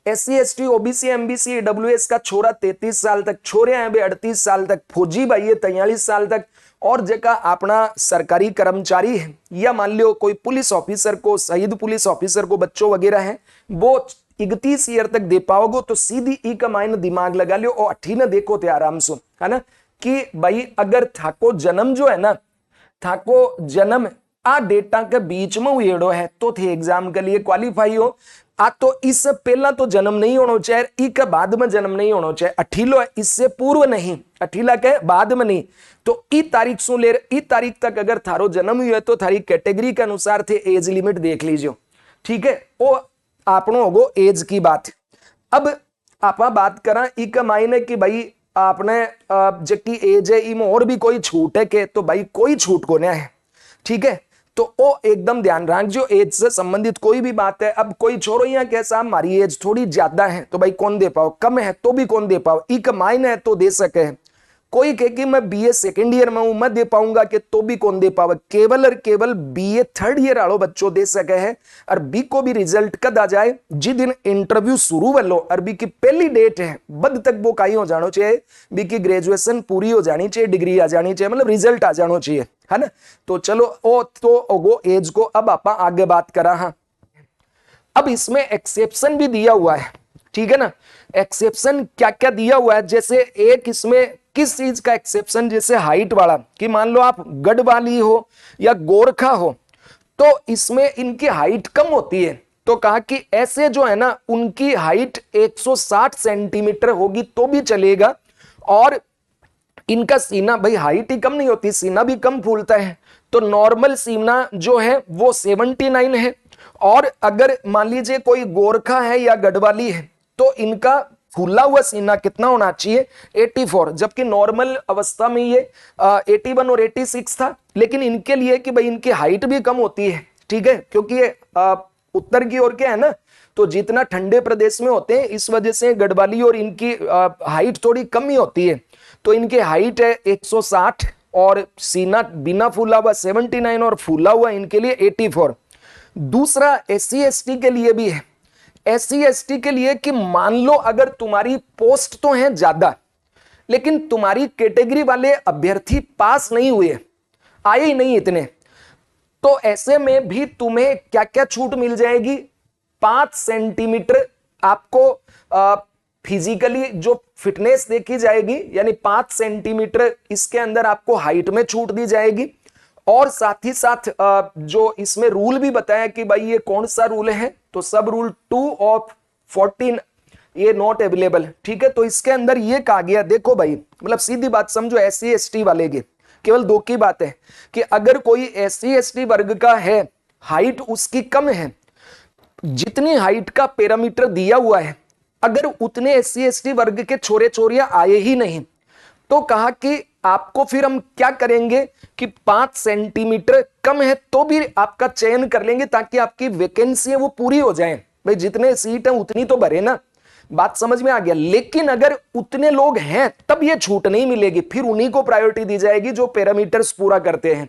S1: SC ST OBC MBC EWS का छोरा 33 साल तक, छोरे हैं 38 साल तक, फौजी भाई है 43 साल तक। और जगह अपना सरकारी कर्मचारी है या मान लो कोई पुलिस ऑफिसर को, शहीद पुलिस ऑफिसर को बच्चों वगैरह हैं, वो 31 ईयर तक दे पाओगे। तो सीधी ई का मायने दिमाग लगा लियो और अठी ना देखो थे आराम से, है ना, कि भाई अगर थाको जन्म जो है ना, थाको जन्म आ डेटा के बीच में हुएड़ो है तो थे एग्जाम के लिए क्वालिफाई हो। आ तो इससे पहला तो जन्म नहीं होना चाहिए, ई के बाद में जन्म नहीं होना चाहिए। अठीलो है इससे पूर्व नहीं, अठीला के बाद में नहीं। तो ई तारीख सु ले ई तारीख तक अगर थारो जन्म हुआ है तो थारी कैटेगरी के अनुसार थे एज लिमिट देख लीजिए, ठीक है, वो आपनो होगो एज की बात। अब आपा बात करा ई के मायने कि भाई आपने जबकि एज है इम और भी कोई छूट है के, तो भाई कोई छूट को नहीं है, ठीक है। तो वो एकदम ध्यान रख जो एज से संबंधित कोई भी बात है। अब कोई छोरो यहाँ कैसा हमारी एज थोड़ी ज्यादा है तो भाई कौन दे पाओ, कम है तो भी कौन दे पाओ, ई का मायने है तो दे सके। कोई कहे कि मैं BA सेकेंड ईयर में हूं मैं दे पाऊंगा कि तो भी कौन दे पावे, केवल और केवल BA थर्ड ईयर वालों बच्चों दे सके है। और बी को भी रिजल्ट कद आ जाए जिस दिन इंटरव्यू शुरू वालो और बी की पहली डेट है बद तक वो कहीं हो जाना चाहिए, बी की ग्रेजुएशन पूरी हो जानी चाहिए, डिग्री आ जानी चाहिए, मतलब रिजल्ट आ जाना चाहिए, है ना। तो चलो ओ तो वो एज को अब आप आगे बात करा। हाँ, अब इसमें एक्सेप्शन भी दिया हुआ है, ठीक है ना। एक्सेप्शन क्या क्या दिया हुआ है, जैसे एक इसमें किस चीज का एक्सेप्शन, जैसे हाइट वाला कि मान लो आप गढ़वाली हो या गोरखा हो तो इसमें इनकी हाइट कम होती है, तो कहा कि ऐसे जो है ना उनकी हाइट 160 सेंटीमीटर होगी तो भी चलेगा। और इनका सीना, भाई हाइट ही कम नहीं होती सीना भी कम फूलता है, तो नॉर्मल सीना जो है वो 79 है। और अगर मान लीजिए कोई गोरखा है या गढ़वाली है तो इनका फूला हुआ सीना कितना होना चाहिए 84, जबकि नॉर्मल अवस्था में ये 81 और 86 था। लेकिन इनके लिए कि भाई इनकी हाइट भी कम होती है, ठीक है, क्योंकि ये उत्तर की ओर क्या है ना, तो जितना ठंडे प्रदेश में होते हैं इस वजह से गढ़वाली और इनकी हाइट थोड़ी कम ही होती है। तो इनकी हाइट है 160 और सीना बिना फूला हुआ 79 और फूला हुआ इनके लिए 84। दूसरा SC ST के लिए भी है, SC ST के लिए कि मान लो अगर तुम्हारी पोस्ट तो है ज्यादा लेकिन तुम्हारी कैटेगरी वाले अभ्यर्थी पास नहीं हुए, आए ही नहीं इतने, तो ऐसे में भी तुम्हें क्या क्या छूट मिल जाएगी? 5 सेंटीमीटर आपको फिजिकली जो फिटनेस देखी जाएगी, यानी 5 सेंटीमीटर इसके अंदर आपको हाइट में छूट दी जाएगी। और साथ ही साथ जो इसमें रूल भी बताया कि भाई ये कौन सा रूल है, तो सब रूल 2 ऑफ 14 ये नॉट अवेलेबल। ठीक है, तो इसके अंदर ये कहा गया, देखो भाई, मतलब सीधी बात समझो, SC ST वाले की केवल 2 की बात है कि अगर कोई SC ST वर्ग का है, हाइट उसकी कम है, जितनी हाइट का पैरामीटर दिया हुआ है, अगर उतने SC ST वर्ग के छोरे छोरियां आए ही नहीं, तो कहा कि आपको फिर हम क्या करेंगे कि 5 सेंटीमीटर कम है तो भी आपका चयन कर लेंगे, ताकि आपकी वैकेंसी है वो पूरी हो जाए। भाई जितने सीट है उतनी तो भरे ना, बात समझ में आ गया। लेकिन अगर उतने लोग हैं तब ये छूट नहीं मिलेगी, फिर उन्हीं को प्रायोरिटी दी जाएगी जो पैरामीटर्स पूरा करते हैं।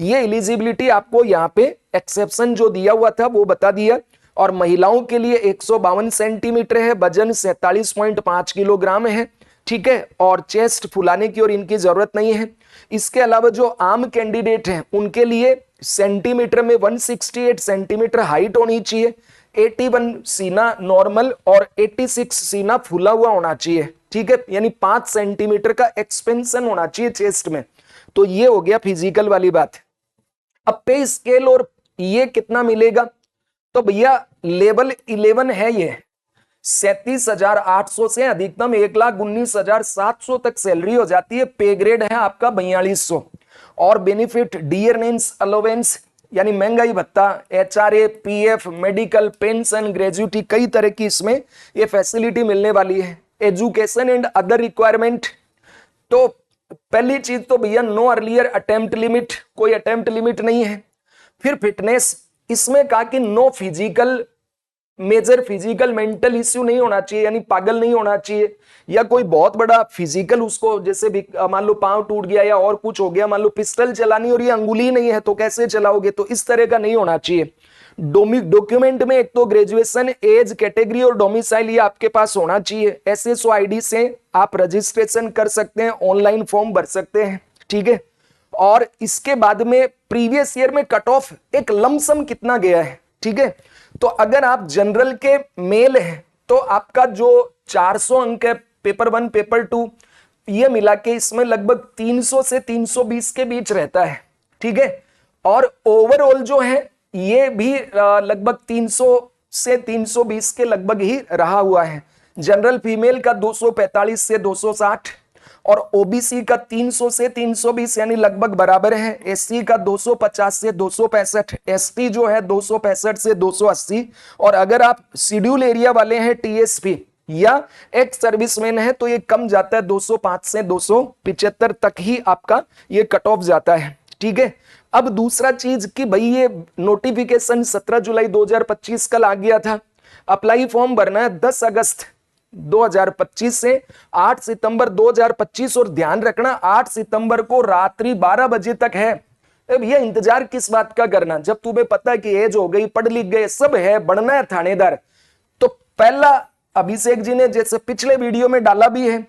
S1: ये एलिजिबिलिटी आपको यहाँ पे एक्सेप्शन जो दिया हुआ था वो बता दिया। और महिलाओं के लिए 152 सेंटीमीटर है, वजन 47.5 किलोग्राम है। ठीक है, और चेस्ट फुलाने की और इनकी जरूरत नहीं है। इसके अलावा जो आम कैंडिडेट हैं उनके लिए सेंटीमीटर में 168 सेंटीमीटर हाइट होनी चाहिए, 81 सीना नॉर्मल और 86 सीना फूला हुआ होना चाहिए। ठीक है, यानी 5 सेंटीमीटर का एक्सपेंशन होना चाहिए चेस्ट में। तो ये हो गया फिजिकल वाली बात। अब पे स्केल और ये कितना मिलेगा, तो भैया लेवल 11 है ये, 37,800 से अधिकतम 1,19,700 तक सैलरी हो जाती है। पे ग्रेड है आपका 4200। और बेनिफिट डियरनेंस अलोवेंस यानी महंगाई भत्ता, HRA, PF, medical, pension, gratuity, कई तरह की इसमें ये फैसिलिटी मिलने वाली है। एजुकेशन एंड अदर रिक्वायरमेंट, तो पहली चीज तो भैया नो अर्लियर अटेम्प्ट लिमिट, कोई अटेम्प्ट लिमिट नहीं है। फिर फिटनेस, इसमें कहा कि no physical major physical mental issue नहीं होना चाहिए, यानी पागल नहीं होना चाहिए, या कोई बहुत बड़ा फिजिकल उसको जैसे भी मान लो पांव टूट गया या और कुछ हो गया, मान लो पिस्टल चलानी और ये अंगुली नहीं है तो कैसे चलाओगे, तो इस तरह का नहीं होना चाहिए। डॉक्यूमेंट में एक तो ग्रेजुएशन, एज, कैटेगरी और डोमिसाइल ये आपके पास होना चाहिए। SSO ID से आप रजिस्ट्रेशन कर सकते हैं, ऑनलाइन फॉर्म भर सकते हैं। ठीक है, और इसके बाद में प्रीवियस ईयर में कट ऑफ एक लमसम कितना गया है। ठीक है, तो अगर आप जनरल के मेल हैं तो आपका जो 400 अंक है पेपर 1 पेपर 2 ये मिला के इसमें लगभग 300 से 320 के बीच रहता है। ठीक है, और ओवरऑल जो है ये भी लगभग 300 से 320 के लगभग ही रहा हुआ है। जनरल फीमेल का 245 से 260 और ओबीसी का 300 से 320 यानी लगभग बराबर है। एससी का 250 से 265, एसटी जो है 265 से 280, और अगर आप शेड्यूल एरिया वाले हैं टीएसपी या एक्स सर्विसमैन है तो ये कम जाता है, 205 से 275 तक ही आपका ये कट ऑफ जाता है। ठीक है, अब दूसरा चीज कि भाई ये नोटिफिकेशन 17 जुलाई 2025 कल आ गया था। अप्लाई फॉर्म भरना है 10 अगस्त 2025 से 8 सितंबर 2025, और ध्यान रखना 8 सितंबर को रात्रि 12 बजे तक है। अब ये इंतजार किस बात का करना, जब तुम्हें पता है कि एज हो गई, पढ़ लिख गए, सब है, बनना है थानेदार। तो पहला अभिषेक जी ने जैसे पिछले वीडियो में डाला भी है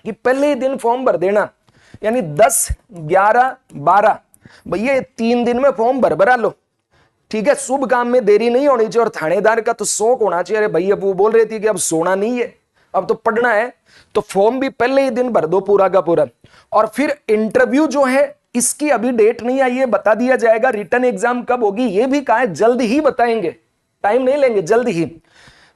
S1: कि पहले ही दिन फॉर्म भर देना, यानी 10, 11, 12 भैया 3 दिन में फॉर्म भरा लो। ठीक है, शुभ काम में देरी नहीं होनी चाहिए, और थानेदार का तो शौक होना चाहिए। अरे भैया वो बोल रही थी कि अब सोना नहीं है, अब तो पढ़ना है, तो फॉर्म भी पहले ही दिन भर दो पूरा का पूरा। और फिर इंटरव्यू जो है इसकी अभी डेट नहीं आई है, बता दिया जाएगा। रिटर्न एग्जाम कब होगी ये भी कहा है, जल्द ही बताएंगे, टाइम नहीं लेंगे, जल्द ही।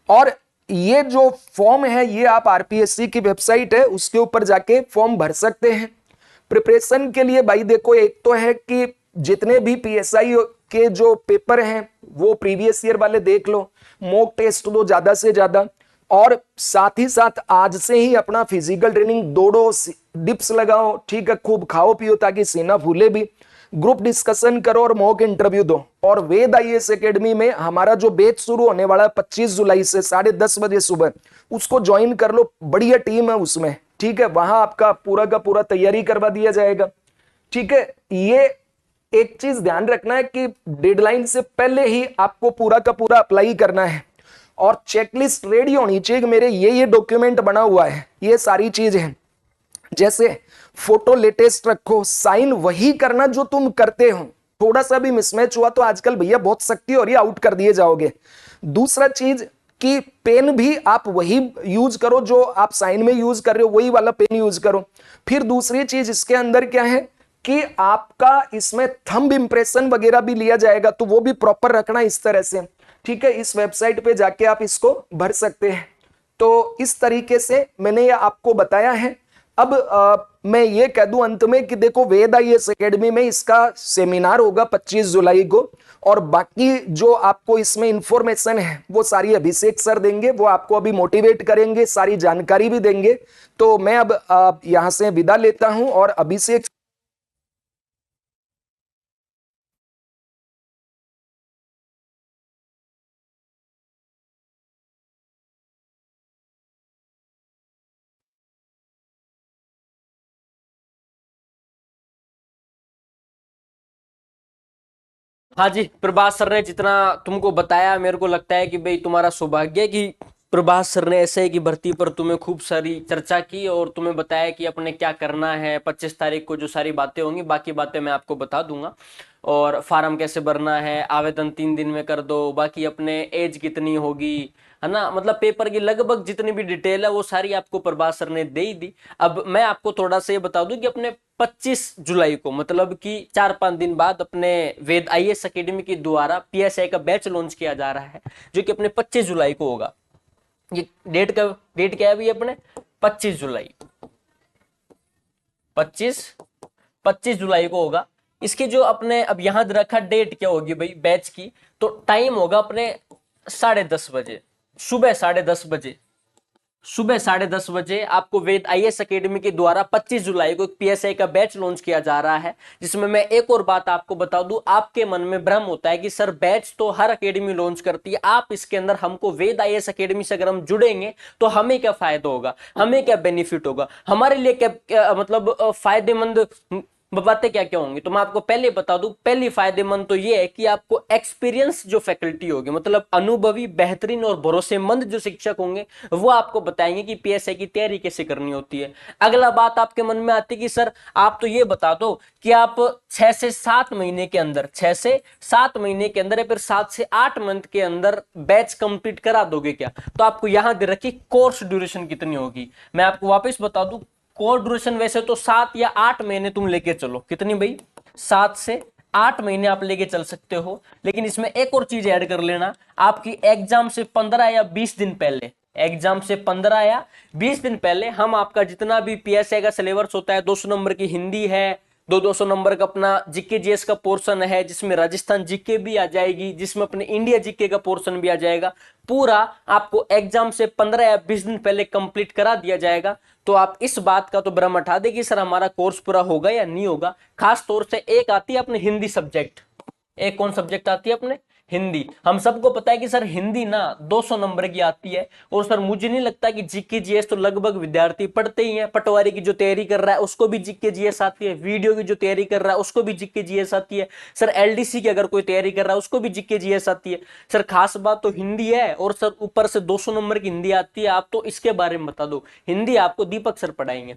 S1: और ये जो फॉर्म है ये आप आरपीएससी की वेबसाइट है उसके ऊपर जाके फॉर्म भर सकते हैं। प्रिपरेशन के लिए भाई देखो, एक तो है कि जितने भी पीएसआई के जो पेपर हैं वो प्रीवियस ईयर वाले देख लो, मॉक टेस्ट दो ज्यादा से ज्यादा, और साथ ही साथ आज से ही अपना फिजिकल ट्रेनिंग, दौड़ो, डिप्स लगाओ, ठीक है, खूब खाओ पियो ताकि सीना फूले भी, ग्रुप डिस्कशन करो और मॉक इंटरव्यू दो। और वेद आईएएस एकेडमी में हमारा जो बैच शुरू होने वाला है 25 जुलाई से 10:30 बजे सुबह, उसको ज्वाइन कर लो, बढ़िया टीम है उसमें। ठीक है, वहां आपका पूरा का पूरा तैयारी करवा दिया जाएगा। ठीक है, ये एक चीज ध्यान रखना है कि डेडलाइन से पहले ही आपको पूरा का पूरा अप्लाई करना है, और चेकलिस्ट रेडी होनी चाहिए कि मेरे ये डॉक्यूमेंट बना हुआ है, ये सारी चीज है। जैसे फोटो लेटेस्ट रखो, साइन वही करना जो तुम करते हो, थोड़ा सा भी मिसमैच हुआ तो आजकल भैया बहुत सख्ती हो रही है, आउट कर दिए जाओगे। दूसरा चीज कि पेन भी आप वही यूज करो जो आप साइन में यूज कर रहे हो, वही वाला पेन यूज करो। फिर दूसरी चीज इसके अंदर क्या है कि आपका इसमें थंब इंप्रेशन वगैरह भी लिया जाएगा, तो वो भी प्रॉपर रखना इस तरह से। ठीक है, इस वेबसाइट पे जाके आप इसको भर सकते हैं। तो इस तरीके से मैंने ये आपको बताया है। अब मैं ये कह दूं अंत में कि देखो, वेद आईएएस एकेडमी में इसका सेमिनार होगा 25 जुलाई को, और बाकी जो आपको इसमें इंफॉर्मेशन है वो सारी अभिषेक सर देंगे, वो आपको अभी मोटिवेट करेंगे, सारी जानकारी भी देंगे। तो मैं अब यहां से विदा लेता हूं, और अभिषेक।
S2: हाँ जी, प्रभास सर ने जितना तुमको बताया, मेरे को लगता है कि भाई तुम्हारा सौभाग्य है कि प्रभास सर ने ऐसे ही की भर्ती पर तुम्हें खूब सारी चर्चा की और तुम्हें बताया कि अपने क्या करना है। 25 तारीख को जो सारी बातें होंगी, बाकी बातें मैं आपको बता दूंगा। और फार्म कैसे भरना है, आवेदन 3 दिन में कर दो, बाकी अपने एज कितनी होगी, है ना, मतलब पेपर की लगभग जितनी भी डिटेल है वो सारी आपको प्रभास सर ने दे ही दी। अब मैं आपको थोड़ा सा ये बता दूं कि अपने 25 जुलाई को, मतलब कि 4-5 दिन बाद, अपने वेद आईएएस एकेडमी के द्वारा पीएसआई का बैच लॉन्च किया जा रहा है, जो कि अपने 25 जुलाई को होगा। ये डेट क्या है अभी अपने? 25 जुलाई, 25 25 जुलाई को होगा। इसकी जो अपने अब यहां रखा डेट क्या होगी भाई बैच की, तो टाइम होगा अपने 10:30 बजे, सुबह 10:30 बजे। सुबह 10:30 बजे आपको वेद आईएएस एकेडमी के द्वारा 25 जुलाई को एक पीएसआई का बैच लॉन्च किया जा रहा है। जिसमें मैं एक और बात आपको बता दूं, आपके मन में भ्रम होता है कि सर बैच तो हर एकेडमी लॉन्च करती है, आप इसके अंदर हमको वेद आईएएस एकेडमी से अगर हम जुड़ेंगे तो हमें क्या फायदा होगा, हमें क्या बेनिफिट होगा, हमारे लिए क्या मतलब फायदेमंद बातें क्या क्या होंगी। तो मैं आपको पहले बता दूं, पहली फायदेमंद तो ये है कि आपको एक्सपीरियंस जो फैकल्टी होगी, मतलब अनुभवी, बेहतरीन और भरोसेमंद जो शिक्षक होंगे, वो आपको बताएंगे कि पीएसआई की तैयारी कैसे करनी होती है। अगला बात आपके मन में आती है कि सर आप तो ये बता दो कि आप 6 से 7 महीने के अंदर, 6 से 7 महीने के अंदर या फिर 7 से 8 मंथ के अंदर बैच कंप्लीट करा दोगे क्या। तो आपको यहां दे रखी कोर्स ड्यूरेशन कितनी होगी, मैं आपको वापस बता दूं। कोर्स ड्यूरेशन वैसे तो 7 या 8 महीने तुम लेके चलो, कितनी भाई, 7 से 8 महीने आप लेके चल सकते हो। लेकिन इसमें एक और चीज ऐड कर लेना, आपकी एग्जाम से 15 या 20 दिन पहले, एग्जाम से 15 या 20 दिन पहले हम आपका जितना भी पीएसआई का सिलेबस होता है, 200 नंबर की हिंदी है, 200 नंबर का अपना जीके जीएस का पोर्शन है, जिसमें राजस्थान जीके भी आ जाएगी, जिसमें अपने इंडिया जीके का पोर्शन भी आ जाएगा, पूरा आपको एग्जाम से 15 या 20 दिन पहले कंप्लीट करा दिया जाएगा। तो आप इस बात का तो भ्रम हटा दे कि सर हमारा कोर्स पूरा होगा या नहीं होगा। खास तौर से एक आती है अपने हिंदी सब्जेक्ट, एक कौन सब्जेक्ट आती है अपने, हिंदी। हम सबको पता है कि सर हिंदी ना 200 नंबर की आती है। और सर मुझे नहीं लगता कि जीके जीएस तो लगभग विद्यार्थी पढ़ते ही हैं। पटवारी की जो तैयारी कर रहा है उसको भी जीके जीएस आती है, वीडियो की जो तैयारी कर रहा है उसको भी जीके जीएस आती है, सर एलडीसी की अगर कोई तैयारी कर रहा है उसको भी जीके जीएस आती है। सर खास बात तो हिंदी है, और सर ऊपर से 200 नंबर की हिंदी आती है। आप तो इसके बारे में बता दो, हिंदी आपको दीपक सर पढ़ाएंगे,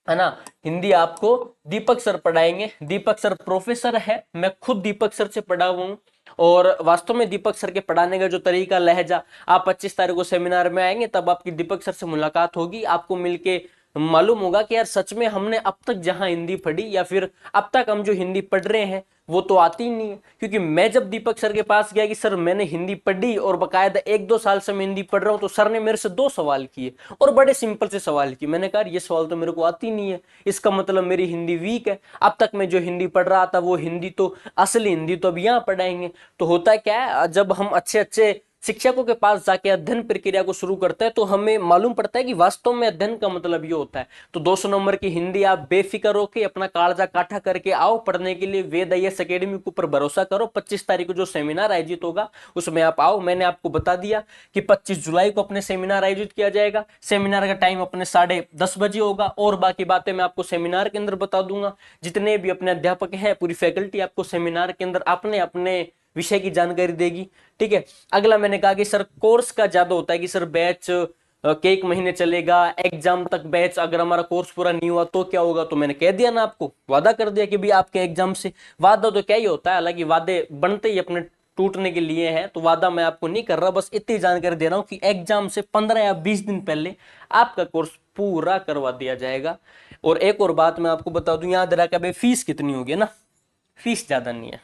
S2: है ना, हिंदी आपको दीपक सर पढ़ाएंगे। दीपक सर प्रोफेसर है, मैं खुद दीपक सर से पढ़ा हुआ हूँ। और वास्तव में दीपक सर के पढ़ाने का जो तरीका, लहजा, आप 25 तारीख को सेमिनार में आएंगे तब आपकी दीपक सर से मुलाकात होगी, आपको मिलके मालूम होगा कि यार सच में हमने अब तक जहां हिंदी पढ़ी, या फिर अब तक हम जो हिंदी पढ़ रहे हैं वो तो आती ही नहीं है। क्योंकि मैं जब दीपक सर के पास गया कि सर मैंने हिंदी पढ़ी और बकायदा 1-2 साल से मैं हिंदी पढ़ रहा हूं, तो सर ने मेरे से 2 सवाल किए, और बड़े सिंपल से सवाल किए। मैंने कहा ये सवाल तो मेरे को आती नहीं है, इसका मतलब मेरी हिंदी वीक है। अब तक मैं जो हिंदी पढ़ रहा था वो हिंदी तो, असली हिंदी तो अब यहाँ पढ़ाएंगे। तो होता है क्या है, जब हम अच्छे अच्छे शिक्षकों के पास जाके अध्ययन प्रक्रिया को शुरू करते हैं तो हमें मालूम पड़ता है कि वास्तव में अध्ययन का मतलब ये होता है। तो 200 नंबर की हिंदी आप बेफिक्र होकर अपना कालजा काठा करके आओ पढ़ने के लिए, वेद आईएएस एकेडमी के ऊपर भरोसा करो। 25 तारीख को जो सेमिनार आयोजित होगा उसमें आप आओ। मैंने आपको बता दिया कि 25 जुलाई को अपने सेमिनार आयोजित किया जाएगा। सेमिनार का टाइम अपने 10:30 बजे होगा, और बाकी बातें मैं आपको सेमिनार के अंदर बता दूंगा। जितने भी अपने अध्यापक हैं, पूरी फैकल्टी आपको सेमिनार के अंदर अपने अपने विषय की जानकारी देगी। ठीक है। अगला मैंने कहा कि सर कोर्स का ज्यादा होता है कि सर बैच के एक महीने चलेगा, एग्जाम तक बैच, अगर हमारा कोर्स पूरा नहीं हुआ तो क्या होगा, तो मैंने कह दिया ना आपको, वादा कर दिया कि भी आपके एग्जाम से, वादा तो क्या ही होता है, हालांकि वादे बनते ही अपने टूटने के लिए है, तो वादा मैं आपको नहीं कर रहा, बस इतनी जानकारी दे रहा हूं कि एग्जाम से 15 या 20 दिन पहले आपका कोर्स पूरा करवा दिया जाएगा। और एक और बात मैं आपको बता दूं, याद रखा भाई, फीस कितनी होगी ना, फीस ज्यादा नहीं है।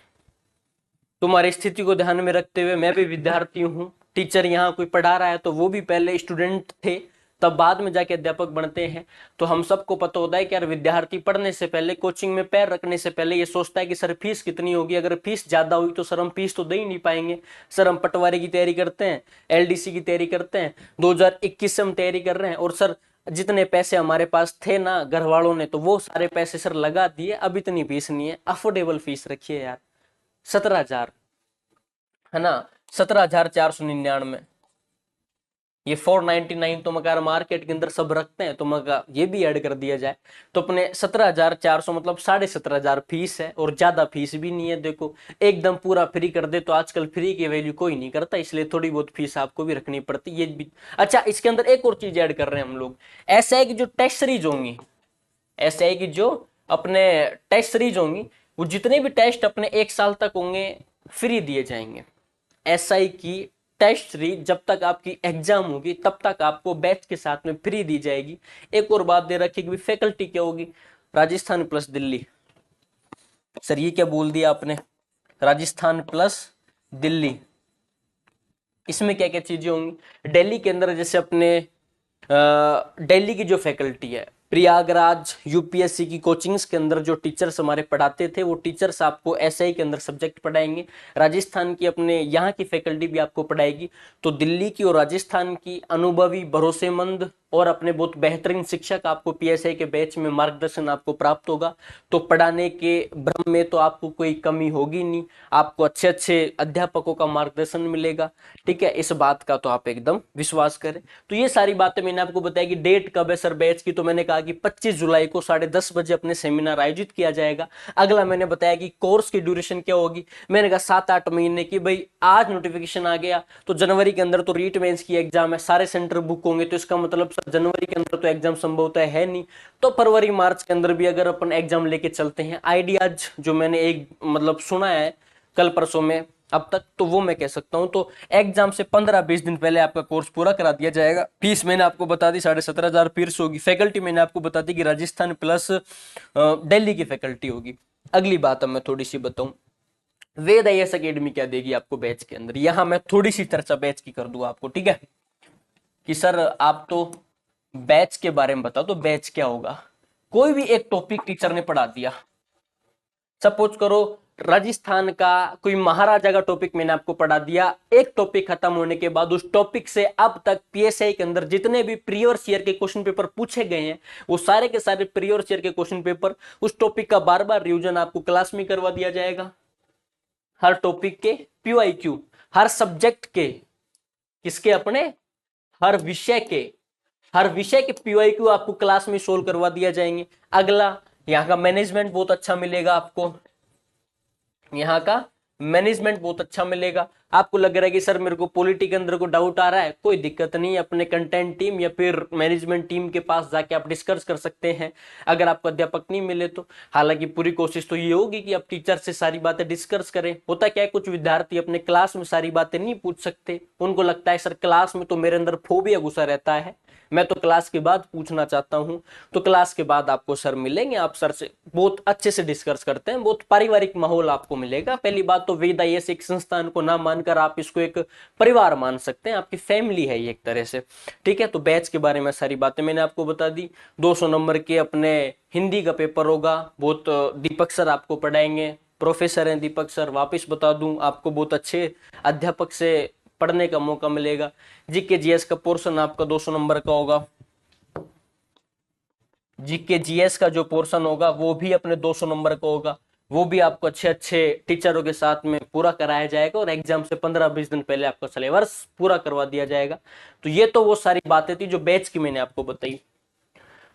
S2: तुम्हारी स्थिति को ध्यान में रखते हुए, मैं भी विद्यार्थी हूँ, टीचर यहाँ कोई पढ़ा रहा है तो वो भी पहले स्टूडेंट थे, तब बाद में जाके अध्यापक बनते हैं। तो हम सबको पता होता है कि यार विद्यार्थी पढ़ने से पहले, कोचिंग में पैर रखने से पहले ये सोचता है कि सर फीस कितनी होगी, अगर फीस ज्यादा हुई तो सर हम फीस तो दे ही नहीं पाएंगे, सर हम पटवारी की तैयारी करते हैं, एलडीसी की तैयारी करते हैं, 2021 से हम तैयारी कर रहे हैं, और सर जितने पैसे हमारे पास थे ना घर वालों ने, तो वो सारे पैसे सर लगा दिए, अब इतनी फीस नहीं है, अफोर्डेबल फीस रखिए यार, 17,000 है ना, 17,499। ये 499 तो मगर मार्केट के अंदर सब रखते हैं, तो मगर ये भी ऐड कर दिया जाए तो अपने 17,400, मतलब 17,500 फीस है, और ज्यादा फीस भी नहीं है। देखो एकदम पूरा फ्री कर दे तो आजकल फ्री की वैल्यू कोई नहीं करता, इसलिए थोड़ी बहुत फीस आपको भी रखनी पड़ती है, ये भी। अच्छा, इसके अंदर एक और चीज ऐड कर रहे हैं हम लोग, ऐसा है कि जो टेस्ट सीरीज होंगी, ऐसा है कि जो अपने टेस्ट सीरीज होंगी, वो जितने भी टेस्ट अपने 1 साल तक होंगे फ्री दिए जाएंगे। एसआई की टेस्ट सीरीज जब तक आपकी एग्जाम होगी तब तक आपको बैच के साथ में फ्री दी जाएगी। एक और बात दे रखी कि फैकल्टी क्या होगी, राजस्थान प्लस दिल्ली। सर ये क्या बोल दिया आपने, राजस्थान प्लस दिल्ली, इसमें क्या क्या चीजें होंगी, दिल्ली के अंदर जैसे अपने दिल्ली की जो फैकल्टी है, प्रयागराज यूपीएससी की कोचिंग्स के अंदर जो टीचर्स हमारे पढ़ाते थे, वो टीचर्स आपको एसआई के अंदर सब्जेक्ट पढ़ाएंगे। राजस्थान की अपने यहाँ की फैकल्टी भी आपको पढ़ाएगी। तो दिल्ली की और राजस्थान की अनुभवी, भरोसेमंद और अपने बहुत बेहतरीन शिक्षक आपको पीएसआई के बैच में मार्गदर्शन आपको प्राप्त होगा। तो पढ़ाने के भ्रम में तो आपको कोई कमी होगी नहीं, आपको अच्छे अच्छे अध्यापकों का मार्गदर्शन मिलेगा। ठीक है, इस बात का तो आप एकदम विश्वास करें। तो ये सारी बातें मैंने आपको बताया कि डेट कब है सर बैच की, तो मैंने कहा कि 25 जुलाई को 10:30 बजे अपने सेमिनार आयोजित किया जाएगा। अगला मैंने बताया कि कोर्स की ड्यूरेशन क्या होगी, मैंने कहा 7-8 महीने की। भाई आज नोटिफिकेशन आ गया तो जनवरी के अंदर तो रीट मेंस की एग्जाम है, सारे सेंटर बुक होंगे, तो इसका मतलब सर जनवरी के अंदर तो एग्जाम संभवतः है नहीं, तो फरवरी मार्च के अंदर भी अगर अपन एग्जाम लेके चलते हैं, आइडियाज जो मैंने एक मतलब सुना है कल परसों में अब तक, तो वो मैं कह सकता हूं। तो एग्जाम से 15-20 दिन पहले आपका कोर्स पूरा करा दिया जाएगा। फीस मैंने आपको बता दी 17,500 फीस होगी। फैकल्टी मैंने आपको बता दी कि राजस्थान प्लस दिल्ली की फैकल्टी होगी। अगली बात अब मैं थोड़ी सी बताऊं, वेद आईएएस अकेडमी क्या देगी आपको बैच के अंदर, यहां मैं थोड़ी सी चर्चा बैच की कर दूं आपको, ठीक है, कि सर आप तो बैच के बारे में बताओ, तो बैच क्या होगा। कोई भी एक टॉपिक टीचर ने पढ़ा दिया, सपोज करो राजस्थान का कोई महाराजा का टॉपिक मैंने आपको पढ़ा दिया, एक टॉपिक खत्म होने के बाद उस टॉपिक से अब तक पीएसआई के अंदर जितने भी प्रीवियस ईयर के क्वेश्चन पेपर पूछे गए हैं, वो सारे के सारे प्रीवियस ईयर के क्वेश्चन पेपर उस टॉपिक का बार बार रिवीजन आपको क्लास में करवा दिया जाएगा। हर टॉपिक के पीवाईक्यू, हर सब्जेक्ट के, किसके, अपने हर विषय के पीवाईक्यू आपको क्लास में सोल्व करवा दिया जाएंगे। अगला, यहाँ का मैनेजमेंट बहुत अच्छा मिलेगा आपको, यहाँ का मैनेजमेंट बहुत अच्छा मिलेगा। आपको लग रहा है कि सर मेरे को पॉलिटी के अंदर को डाउट आ रहा है, कोई दिक्कत नहीं, अपने कंटेंट टीम या फिर मैनेजमेंट टीम के पास जाके आप डिस्कस कर सकते हैं अगर आपको अध्यापक नहीं मिले तो। हालांकि पूरी कोशिश तो ये होगी कि आप टीचर से सारी बातें डिस्कस करें। होता क्या है, कुछ विद्यार्थी अपने क्लास में सारी बातें नहीं पूछ सकते, उनको लगता है सर क्लास में तो मेरे अंदर फोबिया घुसा रहता है, मैं तो क्लास के बाद पूछना चाहता हूं। तो क्लास के बाद आपको सर मिलेंगे, आप सर से बहुत अच्छे से डिस्कस करते हैं, बहुत पारिवारिक माहौल आपको मिलेगा। पहली बात तो वेद आईएएस एक संस्थान को ना मानकर आप इसको एक परिवार मान सकते हैं, आपकी फैमिली है ये एक तरह से, ठीक है। तो बैच के बारे में सारी बातें मैंने आपको बता दी। 200 नंबर के अपने हिंदी का पेपर होगा, बहुत दीपक सर आपको पढ़ाएंगे, प्रोफेसर हैं दीपक सर, वापस बता दूं आपको, बहुत अच्छे अध्यापक से पढ़ने का मौका मिलेगा। जीके जीएस का पोर्शन आपका 200 नंबर का होगा, जीके जीएस का जो पोर्शन होगा वो भी अपने 200 नंबर का होगा, वो भी आपको अच्छे अच्छे टीचरों के साथ में पूरा कराया जाएगा, और एग्जाम से 15-20 दिन पहले आपका सिलेबस पूरा करवा दिया जाएगा। तो ये तो वो सारी बातें थी जो बैच की मैंने आपको बताई,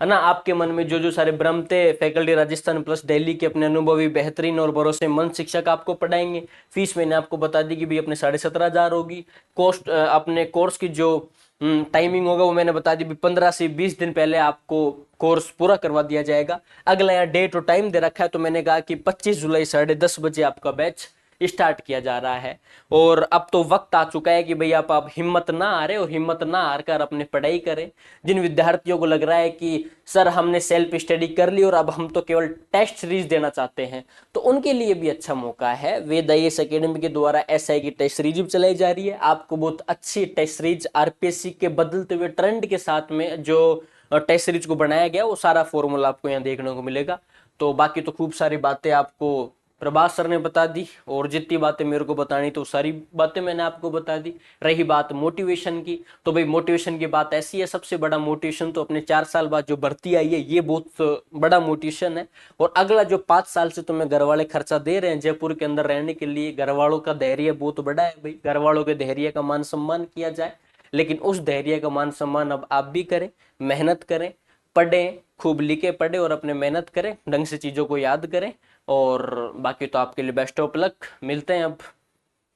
S2: है ना। आपके मन में जो जो सारे भ्रम थे, फैकल्टी राजस्थान प्लस दिल्ली के अपने अनुभवी, बेहतरीन और भरोसेमंद शिक्षक आपको पढ़ाएंगे। फीस मैंने आपको बता दी कि भी अपने 17,500 होगी। कॉस्ट अपने कोर्स की जो टाइमिंग होगा वो मैंने बता दी, 15 से 20 दिन पहले आपको कोर्स पूरा करवा दिया जाएगा। अगला यहाँ डेट और टाइम दे रखा है, तो मैंने कहा कि 25 जुलाई 10:30 बजे आपका बैच स्टार्ट किया जा रहा है। और अब तो वक्त आ चुका है कि भाई आप हिम्मत ना हारे और हिम्मत ना हार कर अपने पढ़ाई करें। जिन विद्यार्थियों को लग रहा है कि सर हमने सेल्फ स्टडी कर ली और अब हम तो केवल टेस्ट सीरीज देना चाहते हैं, तो उनके लिए भी अच्छा मौका है। वेद आईएएस एकेडमी के द्वारा एसआई की टेस्ट सीरीज भी चलाई जा रही है। आपको बहुत अच्छी टेस्ट सीरीज आरपीएससी के बदलते हुए ट्रेंड के साथ में जो टेस्ट सीरीज को बनाया गया, वो सारा फॉर्मूला आपको यहाँ देखने को मिलेगा। तो बाकी तो खूब सारी बातें आपको प्रभास सर ने बता दी, और जितनी बातें मेरे को बतानी तो सारी बातें मैंने आपको बता दी। रही बात मोटिवेशन की, तो भाई मोटिवेशन की बात ऐसी है, सबसे बड़ा मोटिवेशन तो अपने 4 साल बाद जो भर्ती आई है, ये बहुत बड़ा मोटिवेशन है। और अगला जो 5 साल से तुम्हें घर वाले खर्चा दे रहे हैं जयपुर के अंदर रहने के लिए, घर वालों का धैर्य बहुत बड़ा है भाई, घर वालों के धैर्य का मान सम्मान किया जाए। लेकिन उस धैर्य का मान सम्मान अब आप भी करें, मेहनत करें, पढ़ें, खूब लिखे पढ़े और अपने मेहनत करें, ढंग से चीज़ों को याद करें। और बाकी तो आपके लिए बेस्ट ऑफ लक। मिलते हैं अब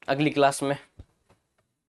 S2: अगली क्लास में।